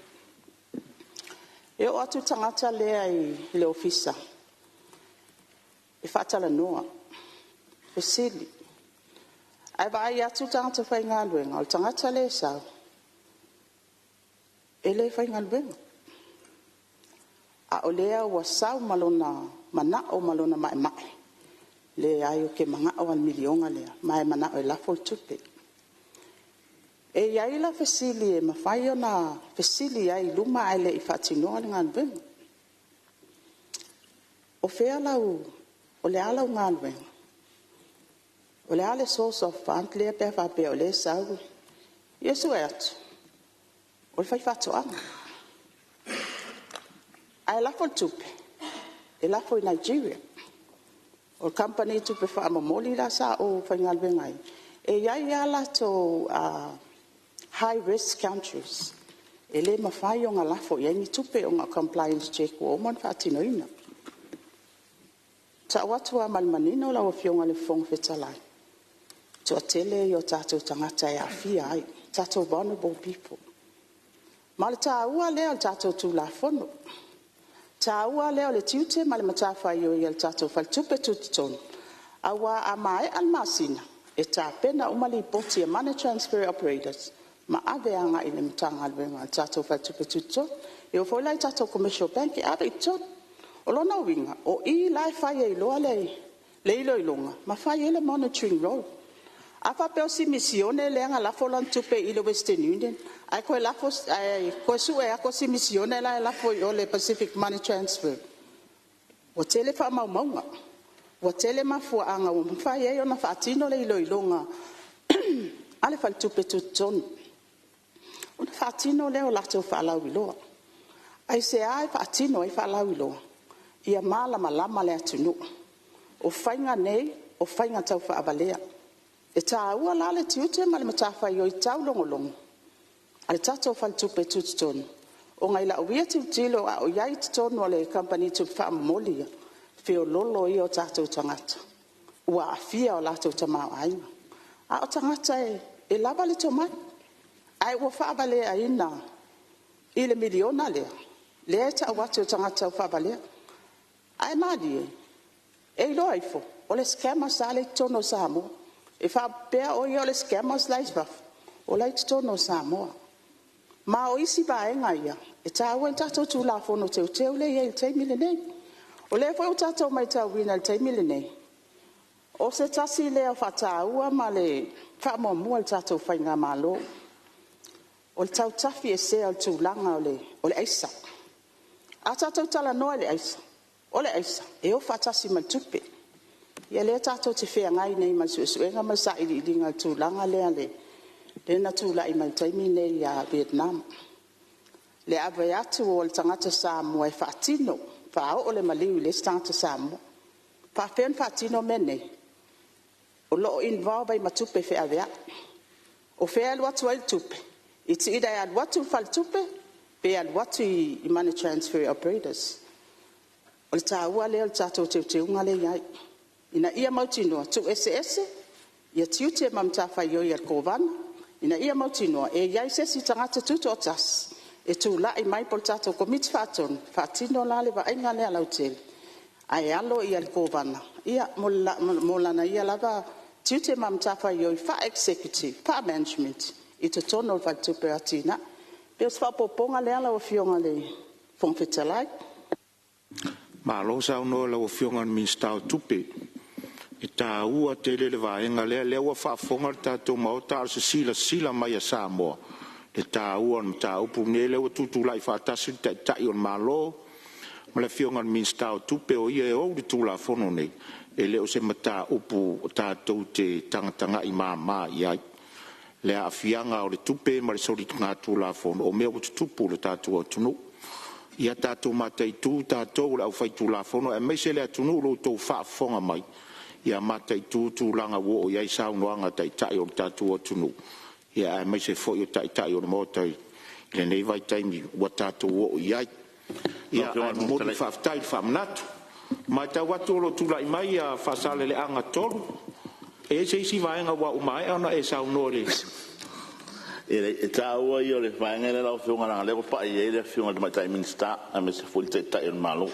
E o atu tangata lea I le ofisa. E whatala noa. E sili. Ai vai atu tangata whai ngā luenga. O tangata le sao. E le whai ngā luenga. A o lea ua sau malona mana o malona mai mai. Le ai o ke manga o al milionga lea. Mai mana o lafo tupe. E iai la fesili e mawhai o na fesili ai luma ai le I whatinoa ngā luenga. O whea lau, o le alau ngā luenga. O le ale source of fund lea pia whapea o le sau. Iesu e atu. O le whai whatoanga. Ai lafo tupe. E lafo I Nigeria. O company tupe whaamamoli la sa o whai ngā luenga ai. E iai ala to high risk countries. E le mawhai o ngā lafo I ni tupe o ngā compliance check o man whaatinoina. Ta watu a malmanino la o fionga le fong fetalai. To tele yo tato tangata e afia ai. Tato vulnerable people. Ma le ta ua leo le tato tu la fono. Ta ua leo le tiute ma le matafa yo I le tato fal tupe tutitonu. Awa a mai almasina. E ta pena umali poti e money transfer operators. Ma aveanga I le mtanga alwenga tato fal tupe tutitonu. E o foila I tato commercial bank e ave itonu. O lona winga, o I lai whai e loa le ilo ilonga, ma whai e le monitoring role. A whapeo si misione le anga lafo lan tupe I le Western Union, ai koe lafo, koe su e ako si misione la e lafo I o le Pacific Money Transfer. O tele wha maumaunga, o tele mafua anga, o mwhai e o na whaatino le ilo ilonga, ale whal tupe tutonu. O na whaatino le o lato whaalau iloa. Ai se ai whaatino I whaalau iloa. Ia malama lama le atunu. O whainga nei, o whainga tau whaabalea. E tā ua la le tiute ma le matawhai o I tau longolongo. A le tatou whaltupe tutitonu. O ngai la uia tiutilo a o iai titonu o le company tu whaamamolia. Whio lolo I o tatou tangata. Ua afia o latou tamau ainga. A o tangata e lava le tomai. Ai ua whaabalea ina. I le miliona lea. Lea ta watu o tangata o whaabalea. Ai madi e lo aifo o le scammers ale tono samo e fa pea o le scammers life o le tono samo ma o isi ba enga ia e ta wen tato tu la fono te le ye te milene o le fo tato mai ta wina te milene o se tasi le fa ta ua ma le fa mo mo tato fa nga malo o le tau tafi e se al tu langa o le aisa a tato tala no le aisa Ole aisa, e o fatasi mal tupe. Ia le tato te whea ngai nei mal suesuenga mal sa ili ringa tūlanga lea le. Le na tūla I mal taimi nei a Vietnam. Le awe atu o le tangata Samoa e whaatino. Whao o le maliu le tangata Samoa. Whawhen whaatino mene. O loo involve I matupe whea wea. O whea luatu ai tupe. Iti ida e aluatu whal tupe. Pe aluatu I money transfer operators. O le tāua lea le tātou teunga le iai. Ina ia mautinoa tu ese, ia tiute mamtawhai o ia kovana. Ina ia mautinoa e iai sesi tangata tuto o tas. E tu la I mai pol tātou komiti whāton, whātino la le vaenga lea lautele. Ai alo ia kovana. Ia molana ia lava tiute mamtawhai o I wha executive, wha management. I to tono o whatupe atina. Peos whapoponga lea la o fionga le whongwhetalai. Ma lo sa no la ofionga min stau tupe e ta ua te le vaenga le ua fa fonga tatou mau ta se sila mai a Samoa le ta ua ta upu ne le tutu lai fa tasi ta on malo ma le fionga min stau tupe o ia o le tula fono nei e le o se mata upu tatou te tanga I mama ia le afianga o le tupe ma le sori nga tula fono o me o tupu le tatou tunu ia tatou matai tu tatou la fai tu la fono e mese le tunu lo to fa fonga mai ia matai tu langa wo ia sa noanga tai tai o tatou tunu ia mese fo yo tai tai o mo tai le nei vai tai mi wa tatou wo ia mo fa tai fa nat ma ta watu lo tu la mai ia fa sale le anga tolu e se si vai nga wa mai ana e sa no le e taua I o le whaenga le lau whiunga ranga lego pa I e le whiunga le mai minsta a me se fuli te tai on malo.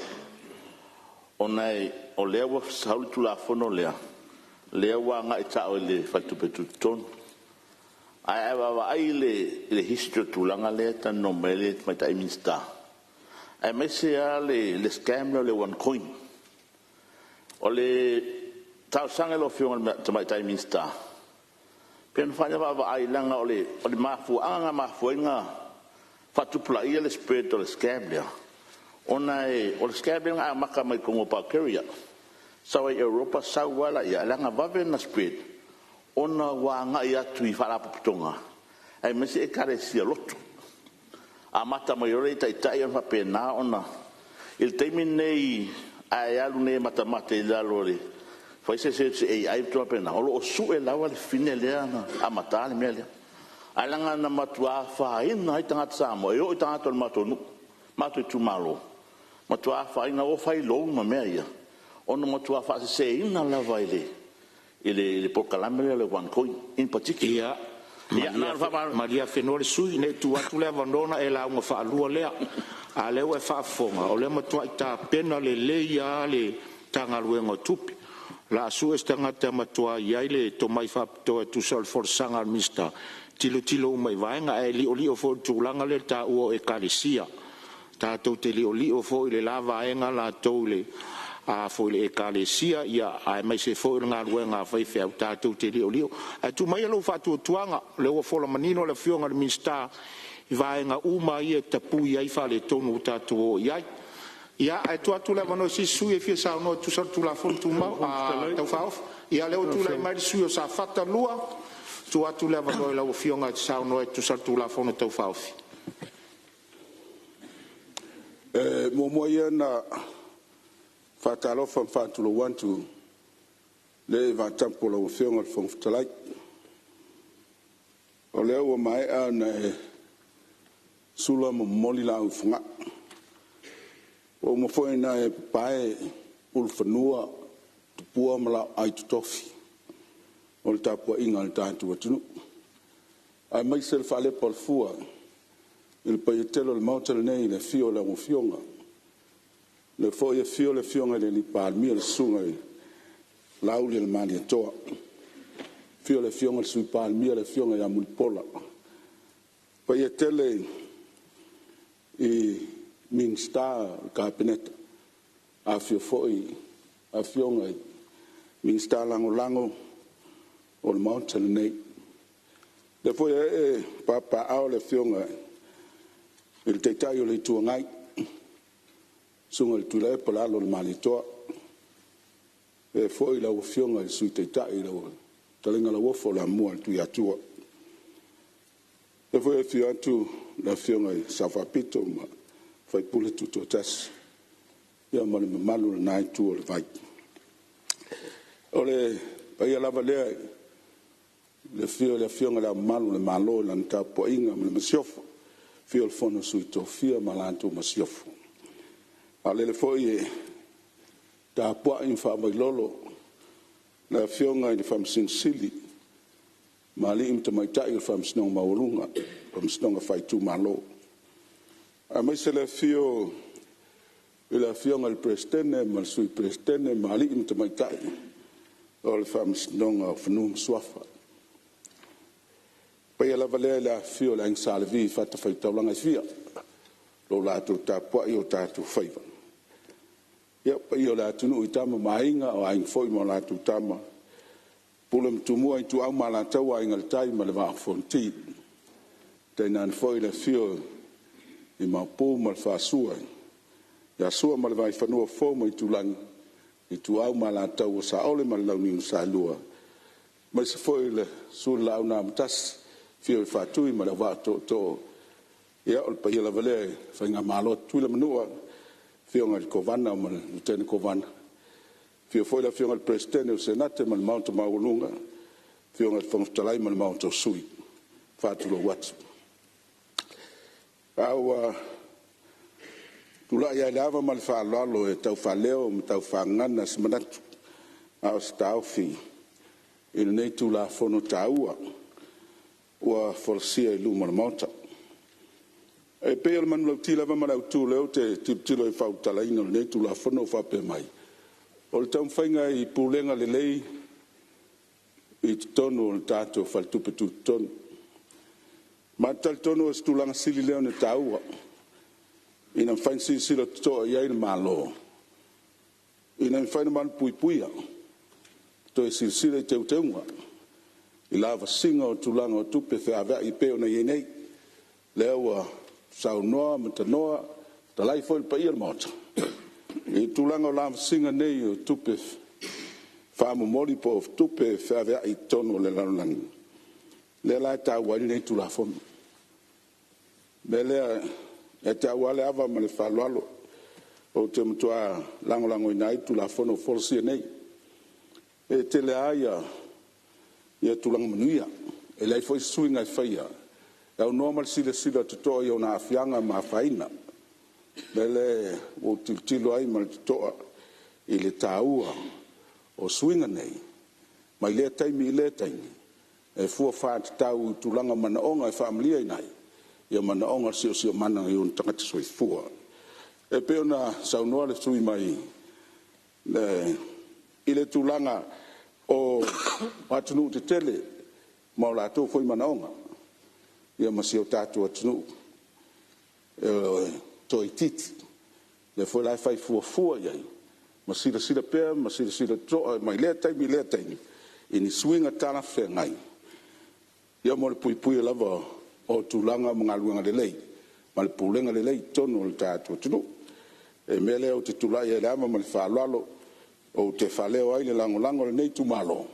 O nei o lea wa sauli tu la fono lea wa nga I tau le whatupetu ton. Ai wa ai le history tu langa lea tan no mele mai tai minsta. Ai me se a le scam le one coin. O le tau sanga lo whiunga le mai tai minsta. Pen fanya va ai langa ole mafu anga mafu inga fatupla ia le spread o le scam dia ona o le scam dia maka mai kongo pa carrier so Europa sa wala ia langa va na spread ona wa nga ia tui fala putonga ai mesi e kare sia lotu a mata mai ore tai on pena ona il terminei ai alu ne mata la lore Fai se ai tu pena o su e lava le fine le ana a matale mele alanga na matua fa ina tanga tsamo e o tanga to matonu matu tu malo matua fa ina o fai lo ma meia ono matua fa se ina lava ile porcalamele le one coin in particular ia na fa Maria Fenore sui ne tu atu le vandona e la nga fa lua le a le e fa fonga o le matua ta pena le ia le tanga luengo tupi la su estanga te matua yaile to mai fa to tu sol for sanga mista tilo mai vaenga e li o fo tu langa le ta o e kalisia ta to te li o fo le lava enga la to le a fo le kalisia ia ai mai se fo nga ruenga fa fe ta to te li o a tu mai lo fa tu tuanga le o fo la manino le fionga le mista vaenga uma ia tapu ia fa le tonu ta to ia ia e tu le vano si su e fia sa no tu sa tu la fon tu ma a tau fauf ia le tu le mai su sa fata lua tu le vano la fionga sa no tu sa tu la fon tau fauf mo ia na fata lo fa tu lo want to le va tampo lo fionga fon talai o le o mai ana sula mo moli la ufunga o mo foi na e pai ul fanua tu pua mala ai tu tofi o le tapu inga le tantu atunu ai mai se fale por fua il pai telo le mountain nei le fio la mo fionga le foi e fio le fionga le li palmi le sunga lauli le mani toa fio le fionga sui palmi le fionga ya mulpola pai e tele e Minsta cabinet a fio foi a fionga Minsta lango o le mountain nei le foi papa ao le fionga il teitai o le tuangai sunga le tula pola lo le malitoa e foi la fionga il sui teitai lo talenga la wofo la mua tu ya tua e foi fio atu la fionga safapito ma fai pule tuto tas ia male malu na tu o vai ole pai lava le fio la malu le malo la nta po inga me masiof fio fono sui to fio malanto masiof ale le foi ta po in fa mai lolo la fio nga di fam sin sili mali im te mai tai fam sno maulunga fam sno fai tu malo a mai se le fio il fio al prestene mal sui prestene mali in te mai tai o le fam sno of num swafa poi la vale la fio la in salvi fatta fai taulanga fia lo la tu ta po io ta tu fai ia poi la tu no itama mainga o ai foi mo la tu tama pulem tu mo tu au mala tawa ingal tai ma le va fonti tenan foi la fio i ma po mal fa sua ya sua mal vai fa no fo mo tu lang i tu au mala tawa sa ole mal la ni sa lua ma se foi le su la una tas fio fa tu i ma va to ia o pa ia vale fa nga malo tu le menua fio ngal kovana ma ten kovana fio foi la fio ngal presidente o senate ma mount maulunga fio ngal fontalai ma mount sui fa tu lo wat awa tu la ia lava mal fa lo e tau fa leo me tau fa ngana smanatu au stau fi il nei tu la Fonotaga ua folasia I luma le maota. E pea le manu lau tila ma lau tu leo te tilo I fautalaina le nei tu la fono o whape mai. O le tau whainga I pulenga le lei I tonu o le tātou whaltupe tu tonu. Ma tal tonu o stulanga sili leo ne taua. Ina whain sila toa iai na malo. Ina whain man pui puia. To e sila I teu teunga. I lava singa o tulanga o tupe whea vea I peo na ienei. Leo a sau noa, mata noa, ta lai foi pa ia mota. I tulanga o lava singa nei o tupe whaamo mori po tupe whea vea I tono le lalangi. Le lai ta wali nei tula fomi. Me lea e te awale ava ma le whalualo o te mutua langolango I nai tula fono forsia nei. E te le aia ia tulanga manuia. E lei foi suinga I whaia. Au normal sila tutoa I ona afianga ma whaina. Mele o tilo ai ma tutoa I le taua o suinga nei. Mai lea taimi I lea taimi. E fua whaat tau tulanga manaonga I whaamlia I nai. Ia manaonga sio mana I on tangata soi fua. E peo na saunoa le sui mai I le tulanga o atunu te tele ma o lato foi manaonga. Ia masio tātua tunu toi titi le foi lai fai fua iai masira pea masira toa mai lea taimi ini swinga tana whea ngai ia mo le pui lava o tulanga mga luenga le lei ma le pulenga le lei tono le tātua tunu e mele o te tulai e le ama ma le whaalalo o te whaleo ai le lango le nei tumalo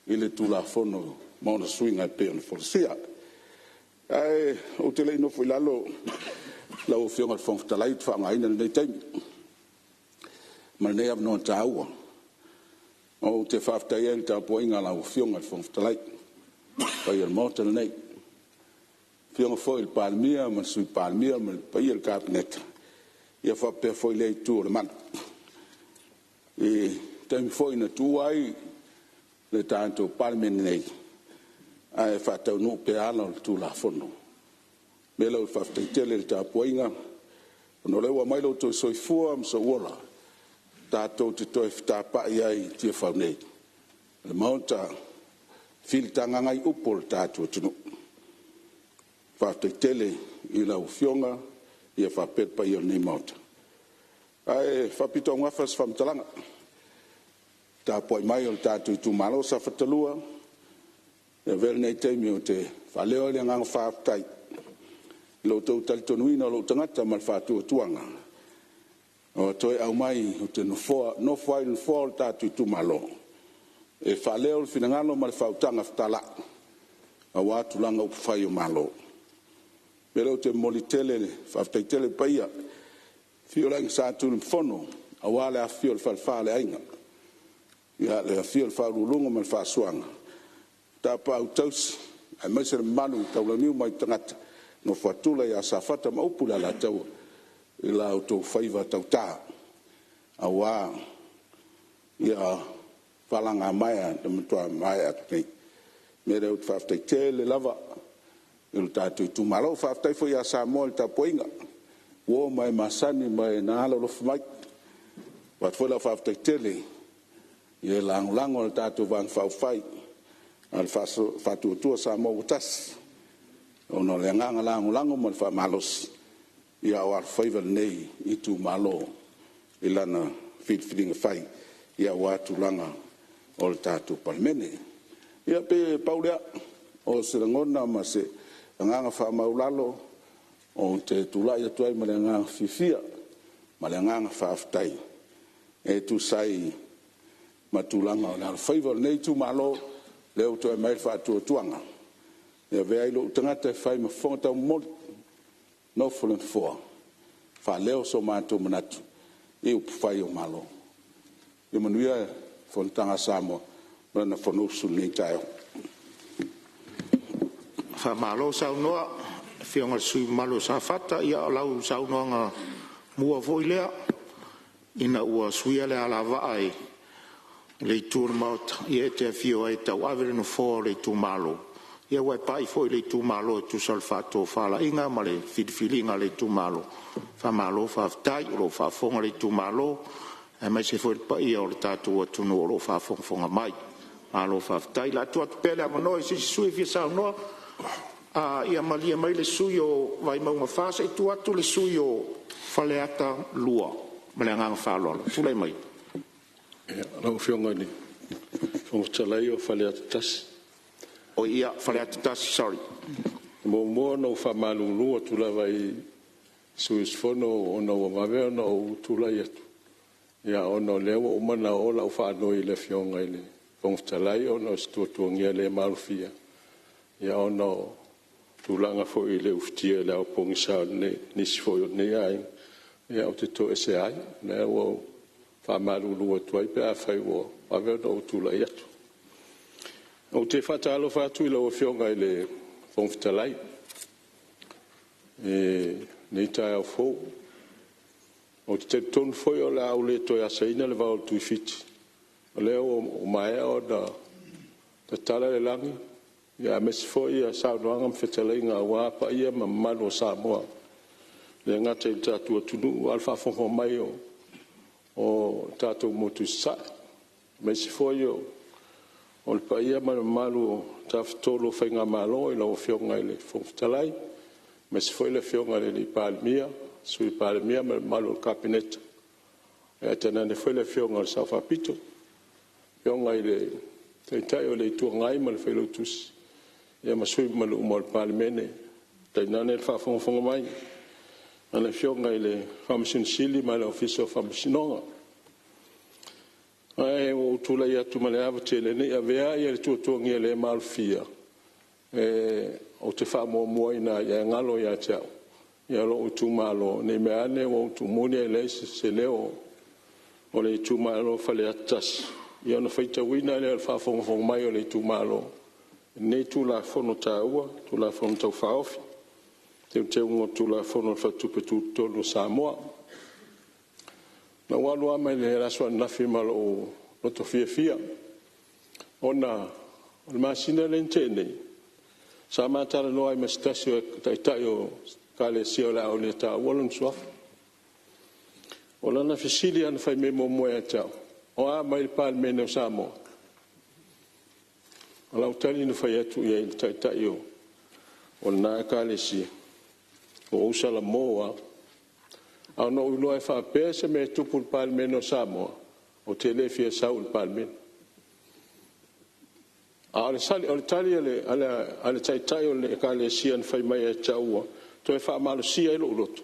I le tula fono mauna swinga pea na forasia ai o te lei no foi lalo la o fionga fontalai fa ngai na nei taimi ma nei av no taua o te fafta ia ta poinga la o fionga fontalai pa ia mota nei fionga foi il palmia ma sui palmia ma pa ia il cabinet ia fa pe foi lei tu le man e taimi foi na tu ai le tanto Palemene nei ai fa tau no pe ala tu la fono me lo fa tele le tapoinga no le wa mai lo to so fua am so wala ta to te ta pa ai ti fa nei le monta fil tanga ngai upol ta to tunu fa tele I la fionga ia fa pe pa ia nei monta ai fa pito nga fa fam talanga ta poi mai o ta tu malo sa fatalua e ver nei temi o te whaleo le ngang whaatai. Lo tau talitonuina lo tangata mal whātua tuanga. O toi au mai o te no whai no whao le tātu tumalo. E whaleo le whinangalo mal whautanga whtala. A wātu langa upu whai o malo. Pero o te molitele, whaftaitele paia. Fio lang sātu le whono. A wāle a fio le whalwhale ainga. Ia le a fio le whaurulunga mal whaasuanga. Ta pa taus ai mai se manu tau la niu mai tangata no fatula ya safata ma upula la tau I la auto faiva tau ta awa ia falanga mai de mtua mai at me re ut fafte tele lava il tatu tu malo fafte fo ya sa mol ta poinga wo mai masani mai na lo mai wat fo la fafte tele ia lango tatu van fai al fatu tua sa mo utas ono le nganga lango mo fa malos ia war favor nei I tu malo ilana feeding fai ia watu langa ol tatu Palemene ia pe paulia o se ngona ma se nganga fa maulalo o te tula ia tuai ma nganga fifia ma nganga fa aftai e tu sai matulanga na favor nei tu malo leo to mai fa tuanga e vei lo tangata fai ma fonta mo no fulen for fa leo so mato manatu e u fai o malo e manuia fontanga samo na fono su nei tai fa malo sa no fionga su malo sa fata ia lau sa no nga mua voilea ina ua suia le ala vai le tur maut ia te fio ai tau avere no fo le tu malo ia wai pai foi le tu malo tu salfa to fala inga male filinga le tu malo fa malo fa tai lo fa fonga le tu malo e mai se foi pai o tatu tu no lo fa fonga mai malo fa tai la tu pele ma noi si sui fi sa no ia malia mai le suyo vai ma fa se tu atu le suyo fale ata lua malenga fa lo tu le mai lo fionga ni fo tsalai o fale ata tas o ia fale ata tas sorry mo no fa malulu tu la vai suis fono no mave no tu la ia ia ono le o mana o la fa no ile fionga ile fo tsalai o no stu tu ngia le malfia ia ono tu langa fo ile uftia la pong sa ne ni fo ne ai ia o te to ese ai ne o fa malulu tu ai pe a fai o ave no tu la ia o te fatalo fa tu lo fionga ile fo tsalai nei tai au fo o te ton foi o la o le to ya saina le va o tu fit o le o mai o da tala le langi ya mes foi ya sa no ngam fetele nga wa pa ia ma malo sa mo le nga te tu tu alfa fo mai o tato mo tu sa mes foi o pa ia ma malo taftolo fa nga malo e lo fionga ile fo talai mes foi le fionga le Palemene sui Palemene ma malo cabinet e tena ne foi le fionga sa fa pito fionga ile tai o le tu ngai ma le felo tus ia ma sui ma lo Palemene tai nane fa fo mai ana fionga ile famsin sili ma le office famsinonga ai o tula ia tu male ava tele ne avea ia tu ngia le malfia o te fa mo ina ia ngalo ia tau ia lo tu malo ne me ane o tu moni le se leo o le tu malo fale atas ia no faita wina le fa fo mai o le tu malo ne tu la Fonotaga tu la Fonotaga faofi te un tu la Fono fa tu petu to no Samoa na walu ama le raso na firma o to fia ona o masina lentene sa matara no ai mestasio tai o kale sio la o le ta wolon sof ona na fisili an fai me mo ya ta o a mai Palemene o Samoa ala utali no fai atu ia tai o ona kale si o usala moa a no ulo e fa pese me tupu Palemene o Samoa o tele fia saul Palemene a le sali o tali ale tai o le kale sian fai mai e taua to e fa malo sia e lo loto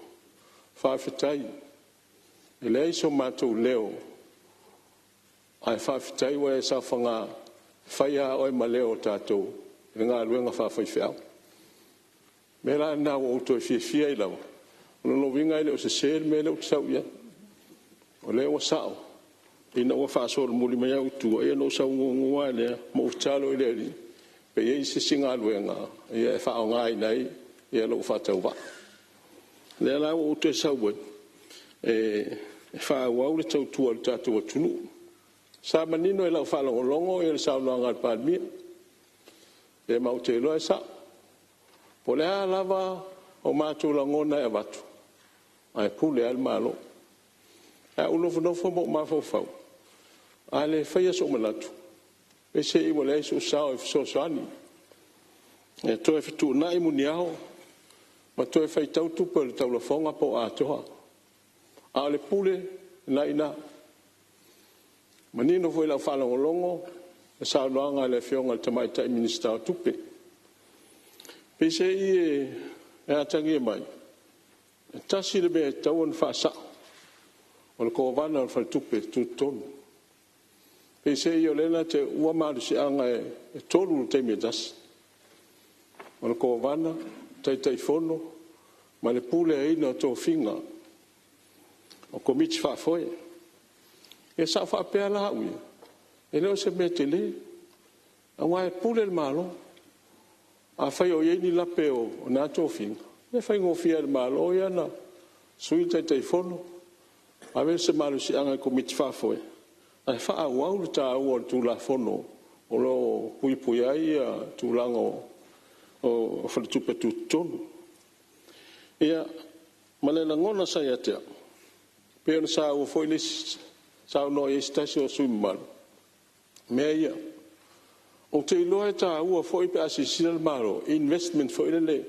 fa fitai e le iso matou leo ai fa fitai wa e sa fanga fai a o e maleo tatou e ngā luenga fa fai fiao me la na o to e fia i lau no vinga ile o se ser me le o tsau ia o le o sao ina o fa so muli me au tu e no sa ngua le mo talo ile ri pe e se singa luenga e fa o ngai nei e lo fa tau va le la o te sa wo e fa wa le tau tu al tatu o tunu sa manino e la fa lo longo e sa lo ngal Palemene e mau te lo sa po le lava o matu la ngona e vatu ai pule al malo a ulo no fo ma fo fo ale fai so malatu e se I wole so sa so sani e to e fitu na I muniao ma to e fai tau tu per tau la fonga po a to ale pule na ina manino foi la fala longo e sa longa le fionga te mai tai minister tupe pe se e atangi mai tasi le be tawon fa sa o ko vana fa tupe tuton pe se yo lena te ua maru si anga e tolu te me das o ko vana tai fono ma le pule e ina to finga o ko mich fa foi e sa fa pe ala ui e leo se metele a wa pule le malo a fai o yeni la pe o na to finga e fai ngo fia malo ia na sui tai fono a ver se malo si anga ko mit fa foi a fa wa u ta o tu la fono o lo pui ai tu lango o whalatupe tu tonu. Ia, malela ngona sa ia tea. Peo na sa ua fo ilis, sa uno e stasi o suimalu. Mea ia, o te iloa e ta ua fo ipe asisina le maro, investment fo ilele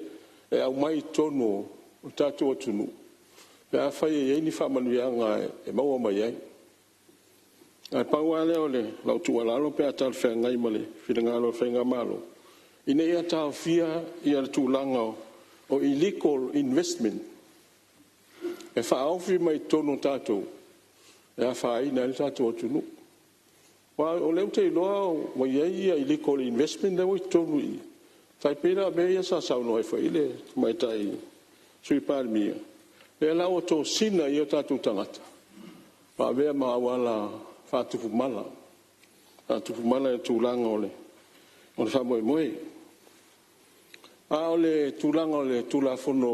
e au mai tonu o tatu o tunu. Pea fai e eini whamanu ianga e maua mai ai. Ai paua leo le, lau tua lalo pea tal whea ngai male, whiringalo whenga malo. Ine ia tau fia ia le tūlanga o illegal investment. E whaawhi mai tonu tātou. E a whaina le tātou o tunu. O leo te iloa o iei ia illegal investment leo i tonu i. Tai pera me ia sa sauno e whaile mai tai sui Palemene. E lau o tō sina i o tātou tangata. Pa vea maa wala whātupu mala. Whātupu mala e tūlanga o le whamoe moe. A o le tūlanga o le tūlafono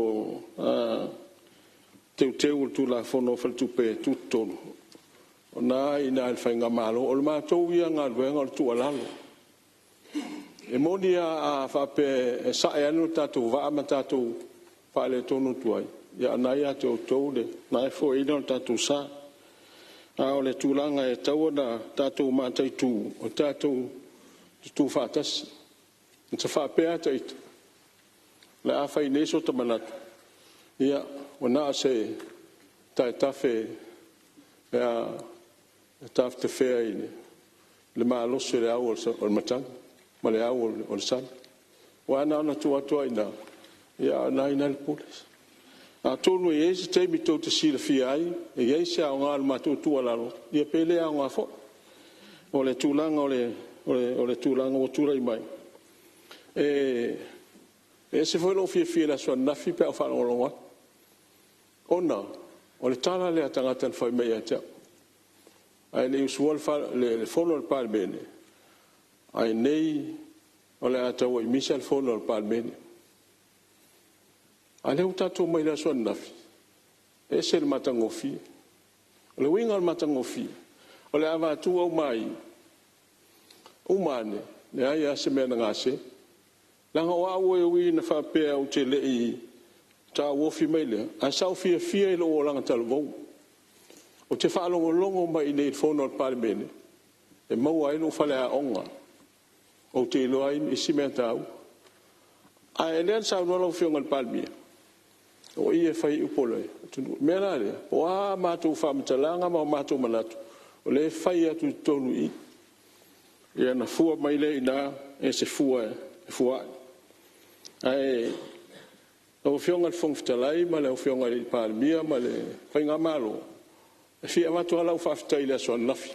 teu tūlafono whaltupe tūtonu. O nā ina al whainga malo. O le mātou ia ngā ruenga o le tūalalo. E moni a whape sa e anu tātou vaama tātou whaile tonu tuai. Ia anai a te o tau le. Nā e fo ina o tātou sa. A o le tūlanga e tau na tātou mātai tū. O tātou tū whātasi. I ta whapea taita. Le a whai neso ta manatu. Ia, o nā se tai tawhe ea tawhe te whea ine. Le maa loso le au o le matanga. Ma le au o le sana. Wa ana ona tua ina. Ia ana ina le polis. A tonu e eisi teimi tau te sila fia ai. E eisi a o ngā le mātou tua lalo. Ia pele a o ngā fo. O le tūlanga o le tūlanga o tūrai mai. E se foi lo fia la sua nafi pe fa lo wa. Ona, o le tala le atangata foi me ia tea. Ai le usual fa le fono al Palemene. Ai nei o le atau i Michel fono al Palemene. Ale utato mai la sua nafi. E se le matangofi. O le winga al matangofi. O le ava tu o mai. O mane, le ai a se mena ngase. Langa o awe ui na whapea o te lei ta wofi meile. A sau fia i lo o langa talvou. O te whaalongo longo mai nei fono al Palemene. E maua ino whale a onga. O te ilo ain isi mea tau. A e lean sau nola o fionga al Palemene. O i e whai upole. Mera lea. O a mātou whamatalanga ma o mātou manatu. O le whai atu tonu i. E ana fua mai le ina e se fua e fua. Ai o fionga le fongfitalai ma le o fionga le Palemene ma le whainga malo. E fia matu ala o whaftai le soa nafi.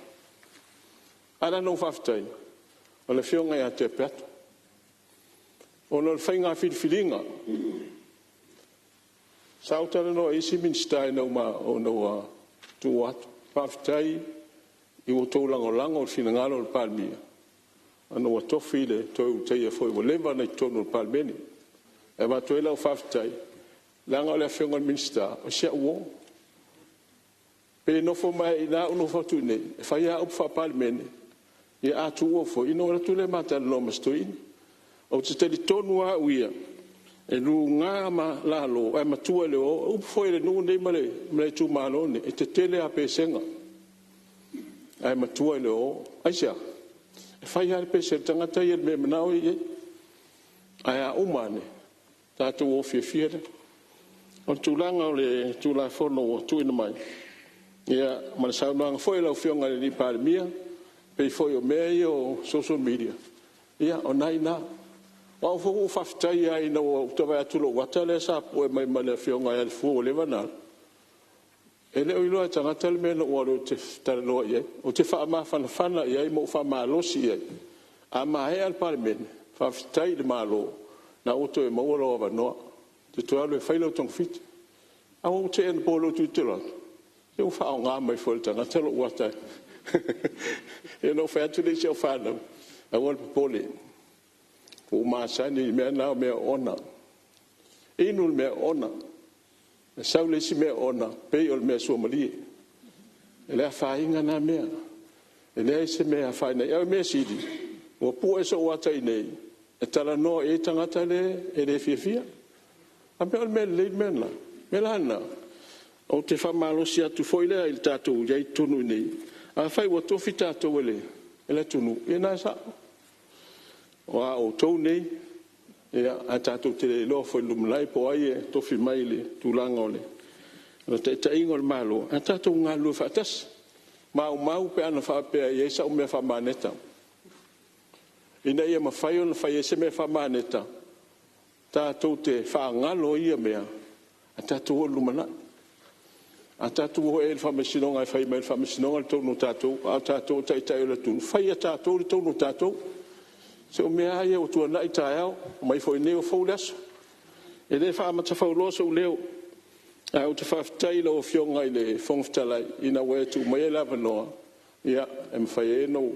Ara no whaftai. O le fionga ia te peato. O no le whainga whiriwhiringa. Sautara no isi minstai na uma o no tu atu. Whaftai i o tōlango langa o fina ngalo le Palemene. Ano wa tofi le tau teia foi o leva na tonu le Palemene. E matu ela o whaftai. Langa o le fionga le minsta. O sia uo. Pe no fo mai na uno fatu nei. E whai a upa Palemene. Ia atu uo fo. Ino ratu le mata no mastoini. O te teli tonu a uia. E nu ngā ma lalo. E matua le o. Upa fo ele nu nei male tu malone. E te tele a pe senga. E matua le o. Aisia. E whai a pe se tangata i me manao i e. Ai a umane. Tātou o fia. O tūlanga o le tūlafono o tuina mai. Ia, mana saunoanga foi lau fionga ni Palemene, pei foi o mea i o social media. Ia, o nai nā. Wau foku whaftai ai na o tawai atulo wata le sa poe mai male fionga i alfu o lewa nā. E leo iloa tangata le mea na uaro te tare loa i ai. O te wha maa whanawhana i ai, mo wha maa losi i ai. A maa hea al Palemene, whaftai le maa lo. Na oto e mauara o wanoa. Te toalo e whailau tong fiti. A o te ena polo tu te loto. E o whao ngā mai whaitanga, te lo wata. E no whaatu le seo whanau. A wala pole. O maasani mea nao mea ona. Inu le mea ona. E sau le si mea ona. Pei o le mea suomalie. E lea whainga nā mea. E lea se mea whaina. E au mea siri. O pua e so wata i nei. e tala no e tangata le fia a me me le mena me lana o te famalo sia tu foi le il tato ya tunu nei a fai o to fita to ele tunu e na sa o to nei e a tato te lo foi lumlai po ai to fi mai le tu langole o te ingol malo a tato ngalu fatas mau pe ana fa pe e sa o me fa maneta ina ia mawhai o na whai e se me whamaneta. Tātou te whaangalo ia mea. A tātou o lumana. A tātou o e le whamasinonga e whai mai le whamasinonga le tonu tātou. A tātou tai o le tunu. Whai a tātou le tonu tātou. Se o mea aia o tua nai tai au. O mai fo i neo fau leso. E le whaamata fau loso u leo. A o te whaftai la o fionga i le whongftalai. Ina wea tu mai e lava noa. Ia, e mwhai e no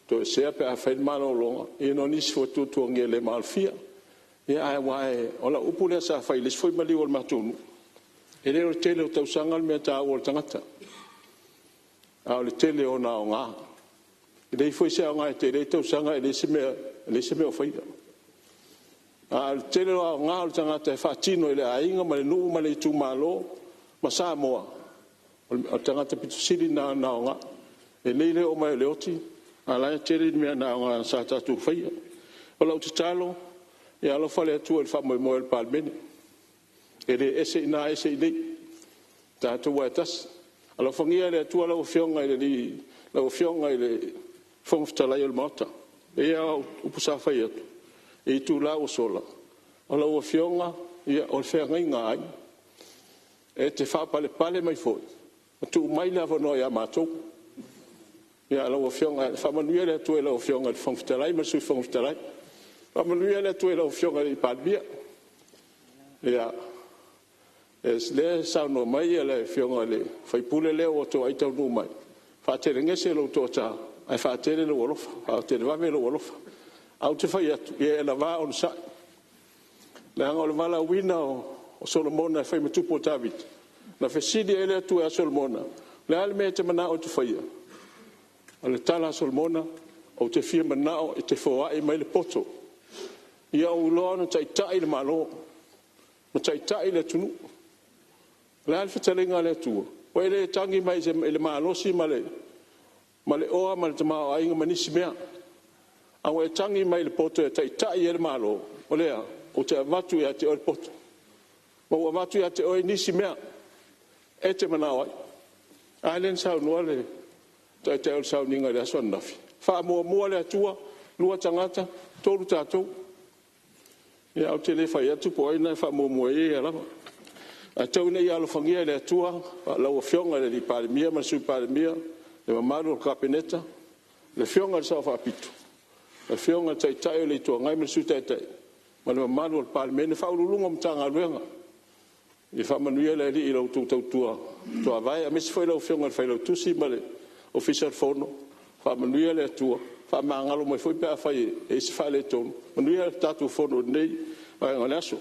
to se pe a fail malo longa e no nis fo tu ngele mal fia e ai wai ola upule sa fail foi mali ol matunu e le tele o tau sangal me ta o tangata a le tele o na nga e dei foi se nga te le tau sanga e le se me o fail a le tele o nga o tangata e fatino ele ainga ma le nu ma le tu malo ma sa moa o tangata pitu sili na nga e le o mai le oti ala tere me na nga sa ta tu fai o la tu talo e alo fale tu el famo mo el Palemene e le ese dei ta tu watas alo fangia le tu alo fionga le la fionga le fongftala el mota e au pusa fai e tu la o sola alo fionga e o fenga ngai e te fa pale mai foi tu mai la vono ya matou ia la ofionga fa manuia le tu la ofionga le fongftalai ma su fongftalai fa manuia le tu la ofionga le Palemene ia es le sa no mai le fionga le fai pule le o to ai tau no mai fa te ngese lo to ta ai fa te le wolof fa te va me lo wolof au te fai e la va on sa la ngol vala wina o Solomona fai me tu potavit na fesidi ele tu a Solomona le alme te mana o te fai ale tala Solomona o te fia manao e te foa e mai le poto ia o lono tai le malo ma tai le tunu la alfa talenga le tu o ele tangi mai se le malo si male o ma te ma ai manisi mea a o tangi mai le poto e tai le malo o lea o te vatu ia te o le poto ma o vatu ia te o nisi mea e te manao ai len sa no le te o sa ninga le so nafi fa mo le tua lua tangata tolu tatou ia o te le fa ia tu po ina fa mo e ala a tau nei alo fangia le tua la o fionga le Palemene ma su Palemene le malu kapeneta le fionga sa fa pitu le fionga tai le tua ngai ma su tai ma le malu Palemene fa ulunga mtanga luenga e fa manuia le i lo tu tua to vai a mes foi lo fionga fa lo tu si male official fono fa manuia le tua fa mangalo mai foi pe fai e se fa le ton manuia tatu fono nei ai ngalaso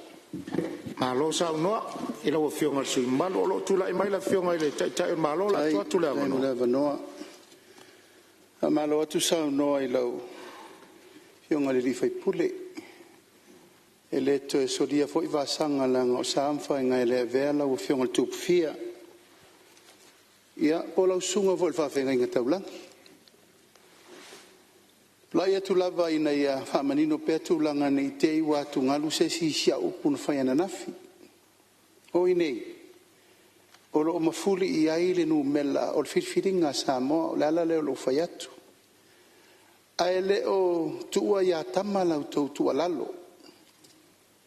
malo sa no e lo fionga su malo lo tu la mai la fionga le tai malo la tu la no malo tu sa no i lo fionga le fai pule e le to so dia foi va sanga la o sam fa ngai le vela o fionga tu fia ia pola sunga vol fa fenga nga taulang la ia tu lava ina ia fa manino pe tu langa nei te wa tu ngalu se si sia upun fa yana nafi o inei o lo mafuli ia ile no mela o firfiringa sa mo la le lo fa yatu aele o tu ia tamala tu alalo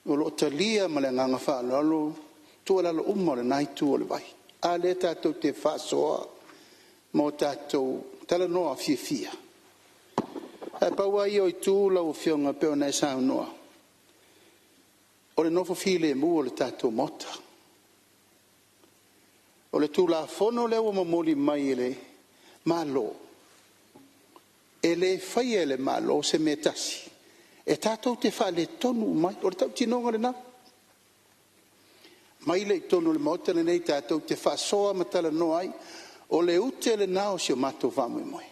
o lo talia malanga fa lo tu alalo ummo le nai tu le vai ale tatou te whasoa mo tatou tala noa fia. E paua i o i tū lau fionga peo nei sao noa. O le nofo file mu o le tatou mota. O le tū la fono leo mamoli mai ele malo. E le fai ele malo se me tasi. E tatou te wha le tonu mai. O le tau tinonga le na. Mai le tonu le mota le nei tātou te whasoa matala noai o le ute le nao si o matou whamui moi.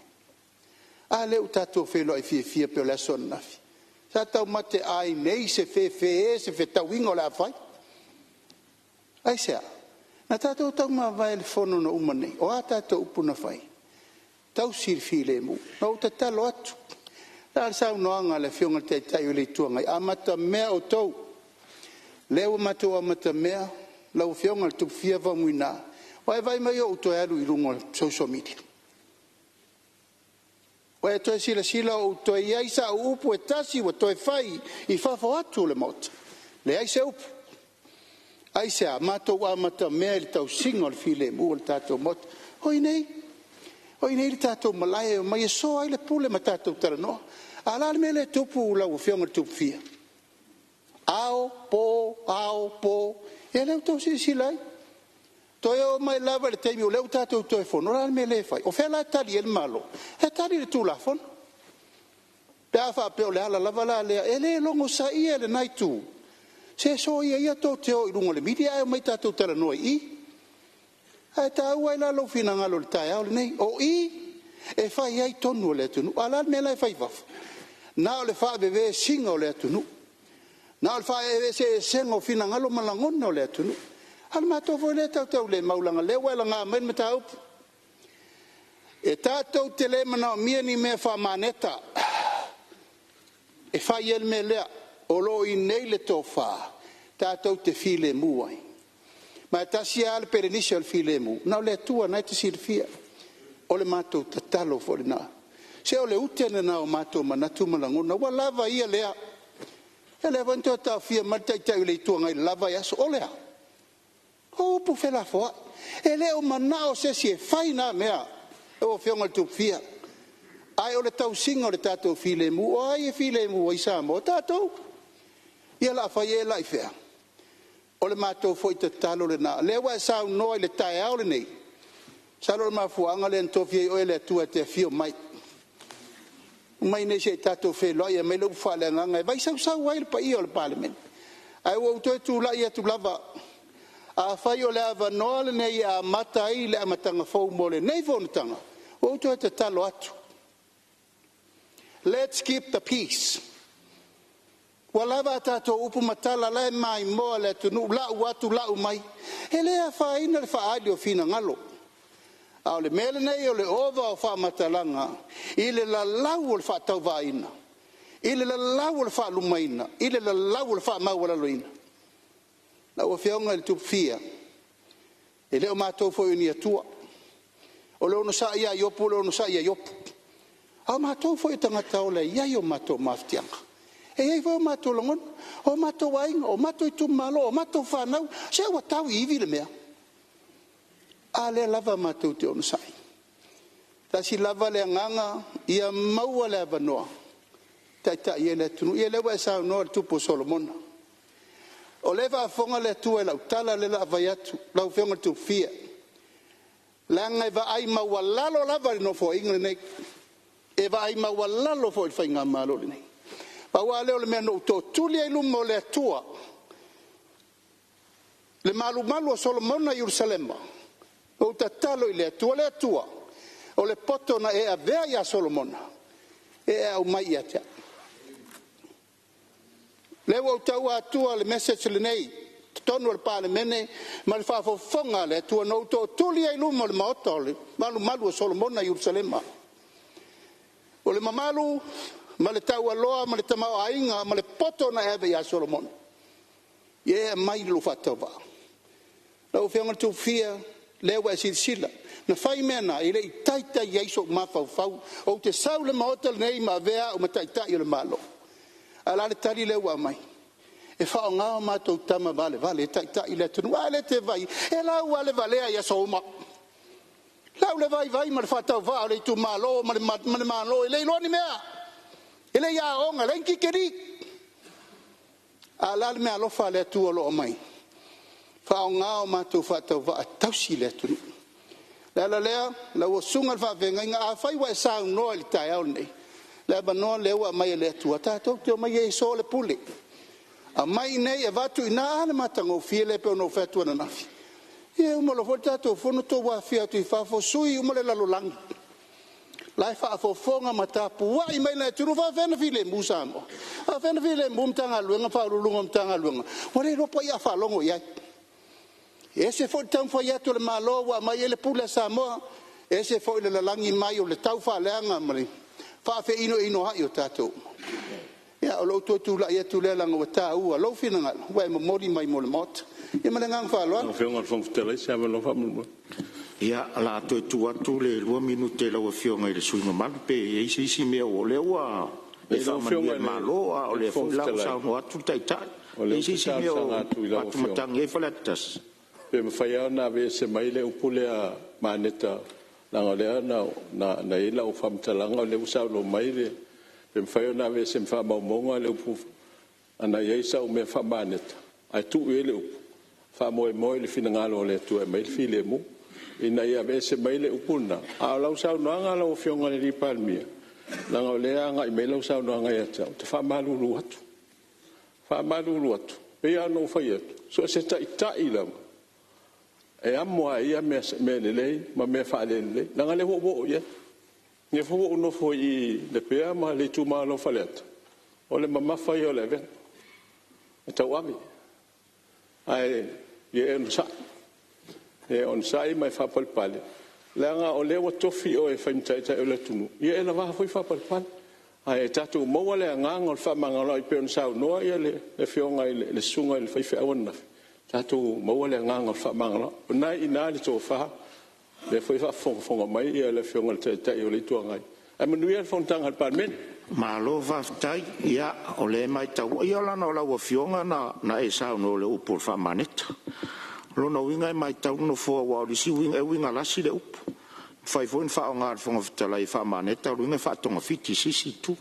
A le u tātou whelo ai fia peo le aso nafi. Tātou mate ai nei se fe se fe tauinga o le awhai. Ai sea. Na tātou tau ma vai le whono na umane. O a tātou upuna whai. Tau sirfi le mu. Na o te talo atu. Nā sau noanga le whionga te tai o le tuangai. A mata mea o tau. Leo matua mata mea. Lau whionga le tupu fia wa muina. Wai vai mai o toi aru I rungo social media. Wai toi sila o toi iaisa o upu e tasi wa toi whai I whawha atu le mota. Le aise upu. Aise a matou a mata mea le tau singa le file mu le tātou mota. Hoi nei le tātou malaya mai e so ai le pule ma tātou taranoa. Ala le mele tupu lau whionga le tupu fia. Ao, po, e leo tau sila ai. Toi o mai lava le teimi o leo tātou toi fono, ala me le fai. O whela tali el malo, he tali le tūla fono. Pe a wha peo le ala lava la lea, e le longo sa ia le nai tū. Se so ia tō te o I rungo le midi, ai o mai tātou tara noa I. Ai tā ua I la lo fina ngalo le tai au le nei. O I, e whai ai tonu o le atunu, ala me lai whai wafa. Nā o le wha bebe singa o le atunu. Nā o le wha e se sengo fina ngalo malangona o le atunu. Al matou foi le tau le maulanga le wala nga men mata up. E tātou te le mana mia ni me wha maneta. E whai el me lea. O lo I nei le tō wha. Tātou te file muai. Ma e tasi ale perenisi al file mu. Nau le tua nai te sir fia. O le matou ta talo fo le na. Se o le utene na o matou manatu malangona. Wa lava ia lea. E le vanto ta fia matai tai le tua ngai lava yaso o lea. O pu fela foa. E leo manao se si e whaina mea. E o whionga tu fia. Ai o le tau singa o le tātou file mu. O ai e file mu o isa mo tātou. Ia la whai e lai whea. O le mātou foi te talo le nā. Leo e sao noa I le tae au le nei. Salo le mafuanga le antofia o e le atua te fio mai. Mai nei se tātou whe loa ia mai lau whale nganga. Vai sau wai le pa ia o le Palemene. Ai o toi tu la ia tu lava. A whai o le awa noa le nei a mata ai le amatanga fau mo le nei Fonotaga. O toi te talo atu. Let's keep the peace. Walava tātou upu matala le mai moa le tunu lau atu lau mai. E lea whaina le whaali o fina ngalo. Au le mele nei o le ova o wha matalanga. I le la lau o le wha tau vaina. I le la lau o le wha lumaina. I le la lau o le wha mawala loina. Na o whionga le tupu fia. E leo mātou foi ni atua. O leo no sa ia iopu, leo no sa ia iopu. Au mātou foi tangata o le ia o mātou maftianga. E ei foi o mātou longon, o mātou wainga, o mātou itu malo, o mātou whanau, se wa tau iwi le mea. A le lava mātou te ono sai. Ta si lava le nganga, ia maua le avanoa. Tai ia le tunu, ia lewa e sao noa le tupo Solomona. O lewa a fonga le tua e lau tala le la avai atu, lau whionga tu fia. Langa e va ai maua lalo lava le no fo inga nei. E va ai maua lalo fo il whainga malo le nei. Paua leo le mea no to tuli ai lumo le atua. Le malu o Solomona Jerusalema. O ta talo I le atua. O le poto na e avea ia Solomona. E au mai ia tea. Leo o tau atua le message le nei. Tonu le Palemene. Ma le whafofonga le atua no to tuli ai lumo le maota. Le malu o Solomona Jerusalema. O le mamalu. Ma le tau aloa, ma le tamao ainga, ma le poto na eve ia Solomon. Ie mai lu whatawa. Lau whianga tu fia, lewa e sila. Na whai mena, I le I taita I eiso mawhau. O te sau le maota le nei ma vea o ma taita I le malo. Ala le tari lewa mai. E whao ngā mātou tama vale, e taita I le tunu. Ale te vai, e lau ale valea ia souma. Lau le vai, ma le whatau vao le tu malo, ma le malo, e le iloni mea. Ele ia onga lenki keri. Ala me alofa le tu lo mai. Fa nga o matu fa tau va tausi le tu. La la o sunga fa venga nga fa wa sa no il tai au nei. La ba no le wa mai le tu ta to te mai e so le puli. A mai nei e vatu ina ana matango fiele pe no fa tu na nafi. E mo lo volta to fono to wa fia tu fa fo sui mo le la lo lang. lai whaafofonga matapua I mai lai turu whawhena file musa mo. Whawhena file mumtanga luenga whaurulunga mtanga luenga. Wale ropa ia whalongo iai. Ese fo tau fo ia tole malo wa mai ele pula Samoa. Ese fo ile lalangi mai o le tau whaleanga mari. Whawhe ino hai o tātou. Ia o lo tu la ia tu le langa wa tau a lo fina ngala. Wai mo mori mai mo le mot. Ia mana ngang whaloa. Whionga whangwhtele se awa lo whamu. Ia la to tu atu le 2 minute la whionga I le suinga malu pe isi mea o le ua e whamania maloa o le whaulau sao no atu taitai isi mea o atu matangi e whalatas pe mawhaiao na ve se mai le upule a maneta langa lea na ila o whamtalanga o le usao lo mai le pe mawhaiao na ve se mwhamaumonga le upu ana iaisa o mea whamaneta ai tu e le upu whamoe le finangalo o le tu e mai le fi le mu ina ia vese mai le upuna a lau sau noanga lau whionga le ripalmia langa o lea anga I mai lau sau noanga ia tau te whamalulu atu pe ia no whai atu so se tai lau e amoa ia me le lei ma me whaale lei langa le ho ia nge fo no fo I le pea ma le tu ma lo whaleata o le mamafa I o le ven e tau ami ai ia e no sa e on sai mai whapalpale. Langa o lewa tofi o e whaimtaitai o le tunu. Ia e la waha fwy whapalpale. Ai e tatu maua le ngang o le whamangalo I pe on sao noa ia le whionga le sunga le whaiwhi awana. Tatu maua le ngang o le whamangalo. O nai ina le tō whaha. Le whai whafonga mai ia le whionga le taitai o le tuangai. Ai manuia le whontanga le Palemene. Malo whaftai ia o le mai tau. Ia lana o lau whionga na e sao no le upo le whamaneta. Lona winga mai tau no fo wa o si winga lasi le up. Fai fo in fa nga fo ngafitala I fa maneta winga fa tonga fiti sisi tu.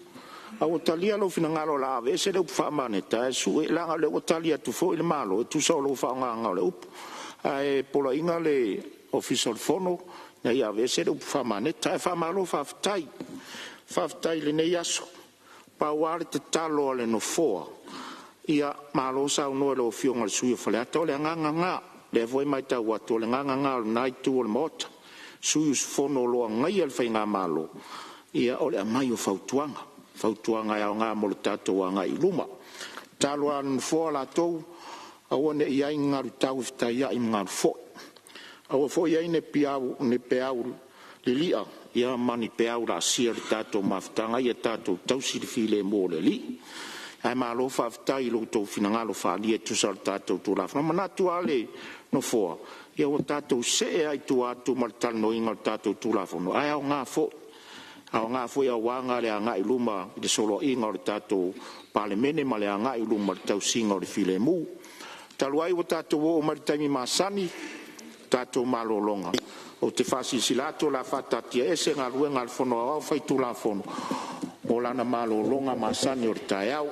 A o talia lo fina ngalo la ave se le up fa maneta su e la le o talia tu fo il malo tu so lo fa nga le up. Ai pola inga le official fono na ia ave se le up fa maneta fa malo fa ftai. Fa ftai le nei aso. Pa wale te talo le no foa. Ia malo sa no lo fionga su fa le to le nga le voi mai tau atu le nganga nai tu o le mota sui fono lo ngai al fainga malo ia o le mai o fautuanga ia nga mo le tatou anga I luma talo an fo la tou a one ia inga tau fta ia inga fo a fo ia ne piau le lia ia mani piau la sia tatou maftanga ia tatou tau si file mo le li ai malo fa fta I lo tou finangalo fa li tu sal tatou tu la mana tu ale no foa ia o tatou se ai tu atu martal no inga tatou tu la fono ai nga fo ia wanga le anga I luma de solo inga o tatou Palemene ma le anga I luma tau singa o le filemu taluai o tatou o maritami masani tatou malolonga o te fasi silato la fatatia ese nga luenga al fono au fai tu la fono o lana malolonga masani o taiau